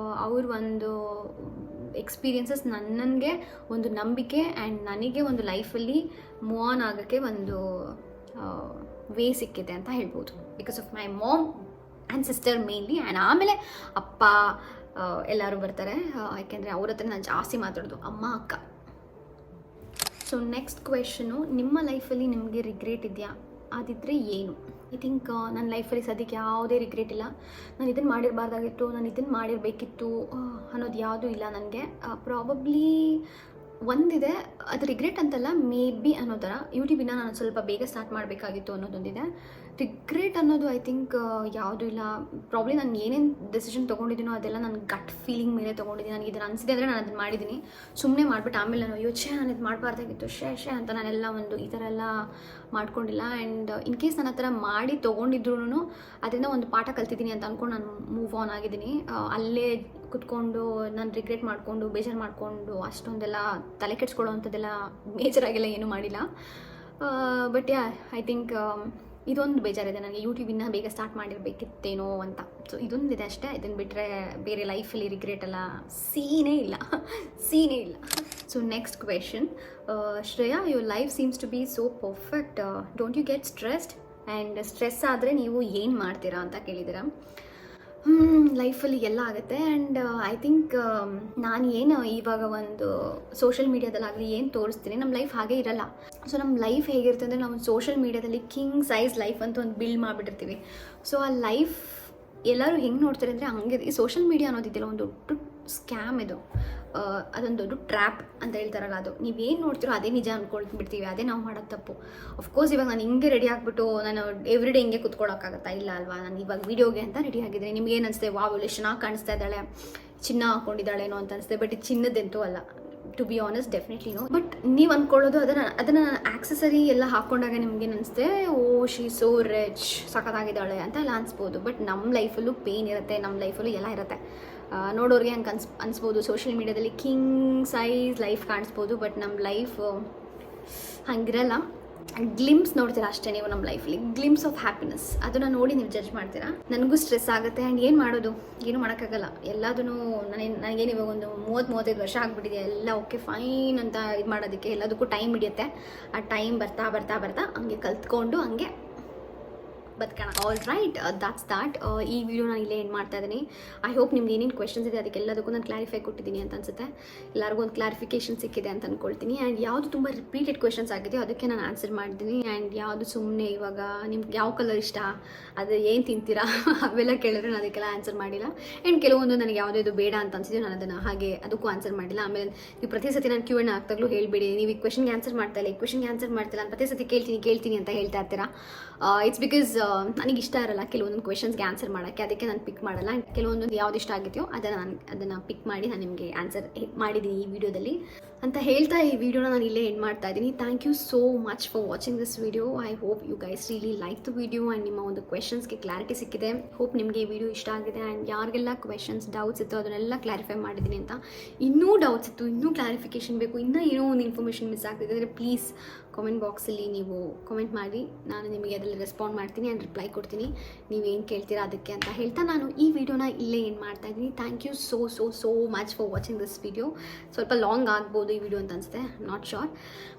ಅವ್ರ ಒಂದು ಎಕ್ಸ್ಪೀರಿಯನ್ಸಸ್ ನನಗೆ ಒಂದು ನಂಬಿಕೆ ಆ್ಯಂಡ್ ನನಗೆ ಒಂದು ಲೈಫಲ್ಲಿ ಮೂವ್ ಆನ್ ಆಗೋಕ್ಕೆ ಒಂದು ವೇ ಸಿಕ್ಕಿದೆ ಅಂತ ಹೇಳ್ಬೋದು. Because of my mom and sister mainly. And ಆಮೇಲೆ ಅಪ್ಪ ಎಲ್ಲರೂ ಬರ್ತಾರೆ. ಯಾಕೆಂದರೆ ಅವ್ರ ಹತ್ರ ನಾನು ಜಾಸ್ತಿ ಮಾತಾಡೋದು, ಅಮ್ಮ, ಅಕ್ಕ. ಸೊ ನೆಕ್ಸ್ಟ್ ಕ್ವೆಶನು, ನಿಮ್ಮ ಲೈಫಲ್ಲಿ ನಿಮಗೆ ರಿಗ್ರೆಟ್ ಇದೆಯಾ? ಅದಿದ್ದರೆ ಏನು? ಐ ಥಿಂಕ್ ನನ್ನ ಲೈಫಲ್ಲಿ ಸದ್ಯಕ್ಕೆ ಯಾವುದೇ ರಿಗ್ರೆಟ್ ಇಲ್ಲ. ನಾನು ಇದನ್ನು ಮಾಡಿರಬಾರ್ದಾಗಿತ್ತು, ನಾನು ಇದನ್ನು ಮಾಡಿರಬೇಕಿತ್ತು ಅನ್ನೋದು ಯಾವುದೂ ಇಲ್ಲ ನನಗೆ. ಪ್ರಾಬಬ್ಲಿ ಒಂದಿದೆ, ಅದು ರಿಗ್ರೆಟ್ ಅಂತಲ್ಲ, ಮೇ ಬಿ ಅನ್ನೋ ಥರ ಯೂಟ್ಯೂಬಿನ ನಾನು ಸ್ವಲ್ಪ ಬೇಗ ಸ್ಟಾರ್ಟ್ ಮಾಡಬೇಕಾಗಿತ್ತು ಅನ್ನೋದೊಂದಿದೆ. ರಿಗ್ರೆಟ್ ಅನ್ನೋದು ಐ ಥಿಂಕ್ ಯಾವುದೂ ಇಲ್ಲ. ಪ್ರಾಬ್ಲಿ ನಾನು ಏನೇನು ಡೆಸಿಷನ್ ತೊಗೊಂಡಿದ್ದೀನೋ ಅದೆಲ್ಲ ನನ್ನ ಗಟ್ ಫೀಲಿಂಗ್ ಮೇಲೆ ತೊಗೊಂಡಿದ್ದೀನಿ. ನನಗೆ ಇದನ್ನು ಅನಿಸಿದೆ ಅಂದರೆ ನಾನು ಅದನ್ನು ಮಾಡಿದ್ದೀನಿ. ಸುಮ್ಮನೆ ಮಾಡಿಬಿಟ್ಟು ಆಮೇಲೆ ನಾನು ಯೋಚನೆ ನಾನು ಇದು ಮಾಡಬಾರ್ದಾಗಿತ್ತು ಶೇ ಅಂತ ನಾನೆಲ್ಲ ಈ ಥರ ಎಲ್ಲ ಮಾಡ್ಕೊಂಡಿಲ್ಲ. ಆ್ಯಂಡ್ ಇನ್ ಕೇಸ್ ನಾನು ಆ ಥರ ಮಾಡಿ ತೊಗೊಂಡಿದ್ರು ಅದರಿಂದ ಒಂದು ಪಾಠ ಕಲ್ತಿದ್ದೀನಿ ಅಂತ ಅಂದ್ಕೊಂಡು ನಾನು ಮೂವ್ ಆನ್ ಆಗಿದ್ದೀನಿ. ಅಲ್ಲೇ ಕುತ್ಕೊಂಡು ನಾನು ರಿಗ್ರೆಟ್ ಮಾಡಿಕೊಂಡು ಬೇಜಾರು ಮಾಡಿಕೊಂಡು ಅಷ್ಟೊಂದೆಲ್ಲ ತಲೆ ಕೆಡ್ಸ್ಕೊಳ್ಳೋ ಅಂಥದ್ದೆಲ್ಲ ಮೇಜರಾಗೆಲ್ಲ ಏನೂ ಮಾಡಿಲ್ಲ. ಬಟ್ ಐ ಥಿಂಕ್ ಇದೊಂದು ಬೇಜಾರಿದೆ ನನಗೆ, ಯೂಟ್ಯೂಬಿನ ಬೇಗ ಸ್ಟಾರ್ಟ್ ಮಾಡಿರಬೇಕಿತ್ತೇನೋ ಅಂತ. ಸೊ ಇದೊಂದಿದೆ ಅಷ್ಟೇ. ಇದನ್ನು ಬಿಟ್ಟರೆ ಬೇರೆ ಲೈಫಲ್ಲಿ ರಿಗ್ರೆಟ್ ಎಲ್ಲ ಸೀನೇ ಇಲ್ಲ. So next question, Shreya, your life seems to be so perfect, don't you get stressed? And stress ಆದರೆ ನೀವು ಏನು ಮಾಡ್ತೀರಾ ಅಂತ ಕೇಳಿದ್ದೀರಾ. ಲೈಫಲ್ಲಿ ಎಲ್ಲ ಆಗುತ್ತೆ. ಆ್ಯಂಡ್ ಐ ಥಿಂಕ್ ನಾನು ಏನು ಇವಾಗ ಒಂದು ಸೋಷಿಯಲ್ ಮೀಡಿಯಾದಲ್ಲಾಗಲಿ ಏನು ತೋರಿಸ್ತೀನಿ, ನಮ್ಮ ಲೈಫ್ ಹಾಗೆ ಇರಲ್ಲ. ಸೊ ನಮ್ಮ ಲೈಫ್ ಹೇಗಿರುತ್ತೆ ಅಂದರೆ, ನಾವು ಸೋಷಿಯಲ್ ಮೀಡಿಯಾದಲ್ಲಿ ಕಿಂಗ್ ಸೈಜ್ ಲೈಫ್ ಅಂತ ಒಂದು ಬಿಲ್ಡ್ ಮಾಡಿಬಿಟ್ಟಿರ್ತೀವಿ. ಸೊ ಆ ಲೈಫ್ ಎಲ್ಲರೂ ಹೆಂಗೆ ನೋಡ್ತಾರೆ ಅಂದರೆ ಹಂಗೆ. ಈ ಸೋಷಿಯಲ್ ಮೀಡಿಯಾ ಅನ್ನೋದಿದೆಯಲ್ಲ, ಒಂದು ದೊಡ್ಡ ಸ್ಕ್ಯಾಮ್ ಇದು. ಅದೊಂದು ದೊಡ್ಡ ಟ್ರ್ಯಾಪ್ ಅಂತ ಹೇಳ್ತಾರಲ್ಲ, ಅದು ನೀವೇನು ನೋಡ್ತೀರೋ ಅದೇ ನಿಜ ಅಂದ್ಕೊಳ್ಬಿಡ್ತೀವಿ. ಅದೇ ನಾವು ಮಾಡೋದು ತಪ್ಪು. ಅಫ್ಕೋರ್ಸ್ ಇವಾಗ ನಾನು ಹಿಂಗೆ ರೆಡಿ ಆಗಿಬಿಟ್ಟು ನಾನು ಎವ್ರಿ ಡೇ ಹಿಂಗೆ ಕುತ್ಕೊಳ್ಳೋಕ್ಕಾಗತ್ತಾ? ಇಲ್ಲ ಅಲ್ವಾ. ನಾನು ಇವಾಗ ವೀಡಿಯೋಗೆ ಅಂತ ರೆಡಿ ಆಗಿದ್ದೀನಿ. ನಿಮ್ಗೆ ಏನು ಅನಿಸುತ್ತೆ? ವಾವ್, ಎಷ್ಟು ಚೆನ್ನಾಗಿ ಕಾಣಿಸ್ತಾ ಇದ್ದಾಳೆ, ಚಿನ್ನ ಹಾಕ್ಕೊಂಡಿದ್ದಾಳೇನೋ ಅಂತ ಅನಿಸುತ್ತೆ. ಬಟ್ ಇದು ಚಿನ್ನದಂತೂ ಅಲ್ಲ, to be honest, definitely no. But ನೀವು ಅಂದ್ಕೊಳ್ಳೋದು ಅದನ್ನು ಆಕ್ಸೆಸರಿ ಎಲ್ಲ ಹಾಕ್ಕೊಂಡಾಗ ನಿಮ್ಗೆ ಅನಿಸುತ್ತೆ, ಓ ಶಿ ಸೋ ರಿಚ್, ಸಖತ್ತಾಗಿದ್ದಾಳೆ ಅಂತ ಎಲ್ಲ ಅನಿಸ್ಬೋದು. ಬಟ್ ನಮ್ಮ ಲೈಫಲ್ಲೂ ಪೇನ್ ಇರುತ್ತೆ, ನಮ್ಮ ಲೈಫಲ್ಲೂ ಎಲ್ಲ ಇರುತ್ತೆ. ನೋಡೋರಿಗೆ ಹಂಗೆ ಅನಿಸ್ಬೋದು. ಸೋಷಿಯಲ್ ಮೀಡಿಯಾದಲ್ಲಿ ಕಿಂಗ್ ಸೈಜ್ ಲೈಫ್ ಕಾಣಿಸ್ಬೋದು, ಬಟ್ ನಮ್ಮ ಲೈಫ್ ಹಂಗಿರಲ್ಲ. ಗ್ಲಿಮ್ಸ್ ನೋಡ್ತೀರಾ ಅಷ್ಟೇ ನೀವು ನಮ್ಮ ಲೈಫಲ್ಲಿ, ಗ್ಲಿಮ್ಸ್ ಆಫ್ ಹ್ಯಾಪಿನೆಸ್. ಅದನ್ನು ನೋಡಿ ನೀವು ಜಡ್ಜ್ ಮಾಡ್ತೀರಾ. ನನಗೂ ಸ್ಟ್ರೆಸ್ ಆಗುತ್ತೆ. ಆ್ಯಂಡ್ ಏನು ಮಾಡೋದು, ಏನು ಮಾಡೋಕ್ಕಾಗಲ್ಲ. ಎಲ್ಲದೂ ನನಗೇನು ಇವಾಗ ಒಂದು 30-35 ವರ್ಷ ಆಗಿಬಿಟ್ಟಿದೆ. ಎಲ್ಲ ಓಕೆ ಫೈನ್ ಅಂತ ಇದು ಮಾಡೋದಕ್ಕೆ ಎಲ್ಲದಕ್ಕೂ ಟೈಮ್ ಹಿಡಿಯುತ್ತೆ. ಆ ಟೈಮ್ ಬರ್ತಾ ಬರ್ತಾ ಬರ್ತಾ ಹಂಗೆ ಕಲ್ತ್ಕೊಂಡು ಹಂಗೆ ಬದುಕೋಣ. ಆಲ್ ರೈಟ್, ದಾಟ್ ಈ ವಿಡಿಯೋ ನಾನು ಇಲ್ಲೇ ಏನು ಮಾಡ್ತಾ ಇದ್ದೀನಿ. ಐ ಹೋಪ್ ನಿಮ್ಗೆ ಏನೇನು ಕ್ವೆಶನ್ಸ್ ಇದೆ ಅದಕ್ಕೆಲ್ಲದಕ್ಕೂ ನಾನು ಕ್ಲಾರಿಫೈ ಕೊಟ್ಟಿದ್ದೀನಿ ಅಂತ ಅನ್ಸುತ್ತೆ. ಎಲ್ಲರಿಗೂ ಒಂದು ಕ್ಲಾರಿಫಿಕೇಷನ್ ಸಿಕ್ಕಿದೆ ಅಂತ ಅಂದ್ಕೊಳ್ತೀನಿ. ಆ್ಯಂಡ್ ಯಾವುದು ತುಂಬ ರಿಪೀಟೆಡ್ ಕ್ವೆಶನ್ಸ್ ಆಗಿದೆಯೋ ಅದಕ್ಕೆ ನಾನು ಆನ್ಸರ್ ಮಾಡಿದ್ದೀನಿ. ಆ್ಯಂಡ್ ಯಾವುದು ಸುಮ್ಮನೆ ಇವಾಗ ನಿಮ್ಗೆ ಯಾವ ಕಲರ್ ಇಷ್ಟ, ಅದು ಏನು ತಿಂತೀರಾ ಅವೆಲ್ಲ ಕೇಳಿದ್ರೆ ನಾನು ಅದಕ್ಕೆಲ್ಲ ಆನ್ಸರ್ ಮಾಡಿಲ್ಲ. ಆ್ಯಂಡ್ ಕೆಲವೊಂದು ನನಗೆ ಯಾವುದೋ ಇದು ಬೇಡ ಅಂತ ಅನ್ಸಿದ್ದೆ, ನಾನು ಅದನ್ನು ಹಾಗೆ ಅದಕ್ಕೂ ಆನ್ಸರ್ ಮಾಡಿಲ್ಲ. ಆಮೇಲೆ ನೀವು ಪ್ರತಿ ಸತಿ ನಾನು Q&A ಆಗ್ತಾಗಲೂ ಹೇಳ್ಬೇಡಿ, ನೀವು ಈ ಕ್ವೆಶನ್ಗೆ ಆನ್ಸರ್ ಮಾಡ್ತಾಯಿಲ್ಲ, ಈ ಕ್ವೆಶನ್ಗೆ ಆನ್ಸರ್ ಮಾಡ್ತಿಲ್ಲ, ನಾನು ಪ್ರತಿ ಸತಿ ಕೇಳ್ತೀನಿ ಅಂತ ಹೇಳ್ತಾ ಇರ್ತೀರಾ. ಇಟ್ಸ್ ಬಿಕಾಸ್ ನನಗೆ ಇಷ್ಟ ಇರಲ್ಲ ಕೆಲವೊಂದು ಕ್ವೆಶನ್ಸ್ಗೆ ಆನ್ಸರ್ ಮಾಡೋಕ್ಕೆ, ಅದಕ್ಕೆ ನಾನು ಪಿಕ್ ಮಾಡಲ್ಲ. ಆ್ಯಂಡ್ ಕೆಲವೊಂದು ಯಾವ್ದು ಇಷ್ಟ ಆಗಿದೆಯೋ ಅದನ್ನು ಪಿಕ್ ಮಾಡಿ ನಾನು ನಿಮಗೆ ಆನ್ಸರ್ ಮಾಡಿದ್ದೀನಿ ಈ ವಿಡಿಯೋದಲ್ಲಿ ಅಂತ ಹೇಳ್ತಾ ಈ ವಿಡಿಯೋನ ನಾನು ಇಲ್ಲೇ ಎಂಡ್ ಮಾಡ್ತಾ ಇದ್ದೀನಿ. Thank you so much for watching this video. I hope you guys really like the video and ನಿಮ್ಮ ಒಂದು ಕ್ವೆಶನ್ಸ್ಗೆ ಕ್ಲಾರಿಟಿ ಸಿಕ್ಕಿದೆ. ಹೋಪ್ ನಿಮಗೆ ಈ ವಿಡಿಯೋ ಇಷ್ಟ ಆಗಿದೆ. ಆ್ಯಂಡ್ ಯಾರಿಗೆಲ್ಲ ಕ್ವೆಶನ್ಸ್ ಡೌಟ್ಸ್ ಇತ್ತು ಅದನ್ನೆಲ್ಲ ಕ್ಲಾರಿಫೈ ಮಾಡಿದ್ದೀನಿ ಅಂತ. ಇನ್ನೂ ಡೌಟ್ಸ್ ಇತ್ತು, ಇನ್ನೂ ಕ್ಲಾರಿಫಿಕೇಷನ್ ಬೇಕು, ಇನ್ನೂ ಏನೋ ಒಂದು ಇನ್ಫಾರ್ಮೇಷನ್ ಮಿಸ್ ಆಗ್ತಿದೆ, ಪ್ಲೀಸ್ ಕಾಮೆಂಟ್ ಬಾಕ್ಸಲ್ಲಿ ನೀವು ಕಾಮೆಂಟ್ ಮಾಡಿ, ನಾನು ನಿಮಗೆ ಅದರಲ್ಲಿ ರೆಸ್ಪಾಂಡ್ ಮಾಡ್ತೀನಿ ಆ್ಯಂಡ್ ರಿಪ್ಲೈ ಕೊಡ್ತೀನಿ ನೀವೇನು ಕೇಳ್ತೀರಾ ಅದಕ್ಕೆ ಅಂತ ಹೇಳ್ತಾ ನಾನು ಈ ವಿಡಿಯೋನ ಇಲ್ಲೇ ಏನು ಮಾಡ್ತಾ ಇದ್ದೀನಿ. Thank you so much for watching this video. ಸ್ವಲ್ಪ ಲಾಂಗ್ ಆಗ್ಬೋದು ಈ ವಿಡಿಯೋ ಅಂತ ಅನಿಸುತ್ತೆ, not sure.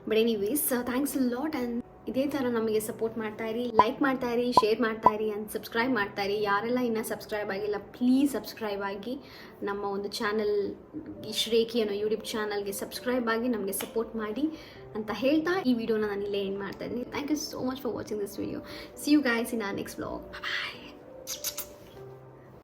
But anyways thanks lot. And ಇದೇ ಥರ ನಮಗೆ ಸಪೋರ್ಟ್ ಮಾಡ್ತಾಯಿರಿ, ಲೈಕ್ ಮಾಡ್ತಾಯಿರಿ, ಶೇರ್ ಮಾಡ್ತಾಯಿರಿ ಆ್ಯಂಡ್ ಸಬ್ಸ್ಕ್ರೈಬ್ ಮಾಡ್ತಾಯಿರಿ. ಯಾರೆಲ್ಲ ಇನ್ನೂ ಸಬ್ಸ್ಕ್ರೈಬ್ ಆಗಿಲ್ಲ ಪ್ಲೀಸ್ ಸಬ್ಸ್ಕ್ರೈಬ್ ಆಗಿ ನಮ್ಮ ಒಂದು ಚಾನಲ್ ಶ್ರೇಖಿ ಅನ್ನೋ ಯೂಟ್ಯೂಬ್ ಚಾನಲ್ಗೆ ಸಬ್ಸ್ಕ್ರೈಬ್ ಆಗಿ ನಮಗೆ ಸಪೋರ್ಟ್ ಮಾಡಿ ಅಂತ ಹೇಳ್ತಾ ಈ ವಿಡಿಯೋನ ನಾನು ಇಲ್ಲೇ ಎಂಡ್ ಮಾಡ್ತಾ ಇದ್ದೀನಿ. Thank you so much for watching this video. See you guys in our next vlog. Bye.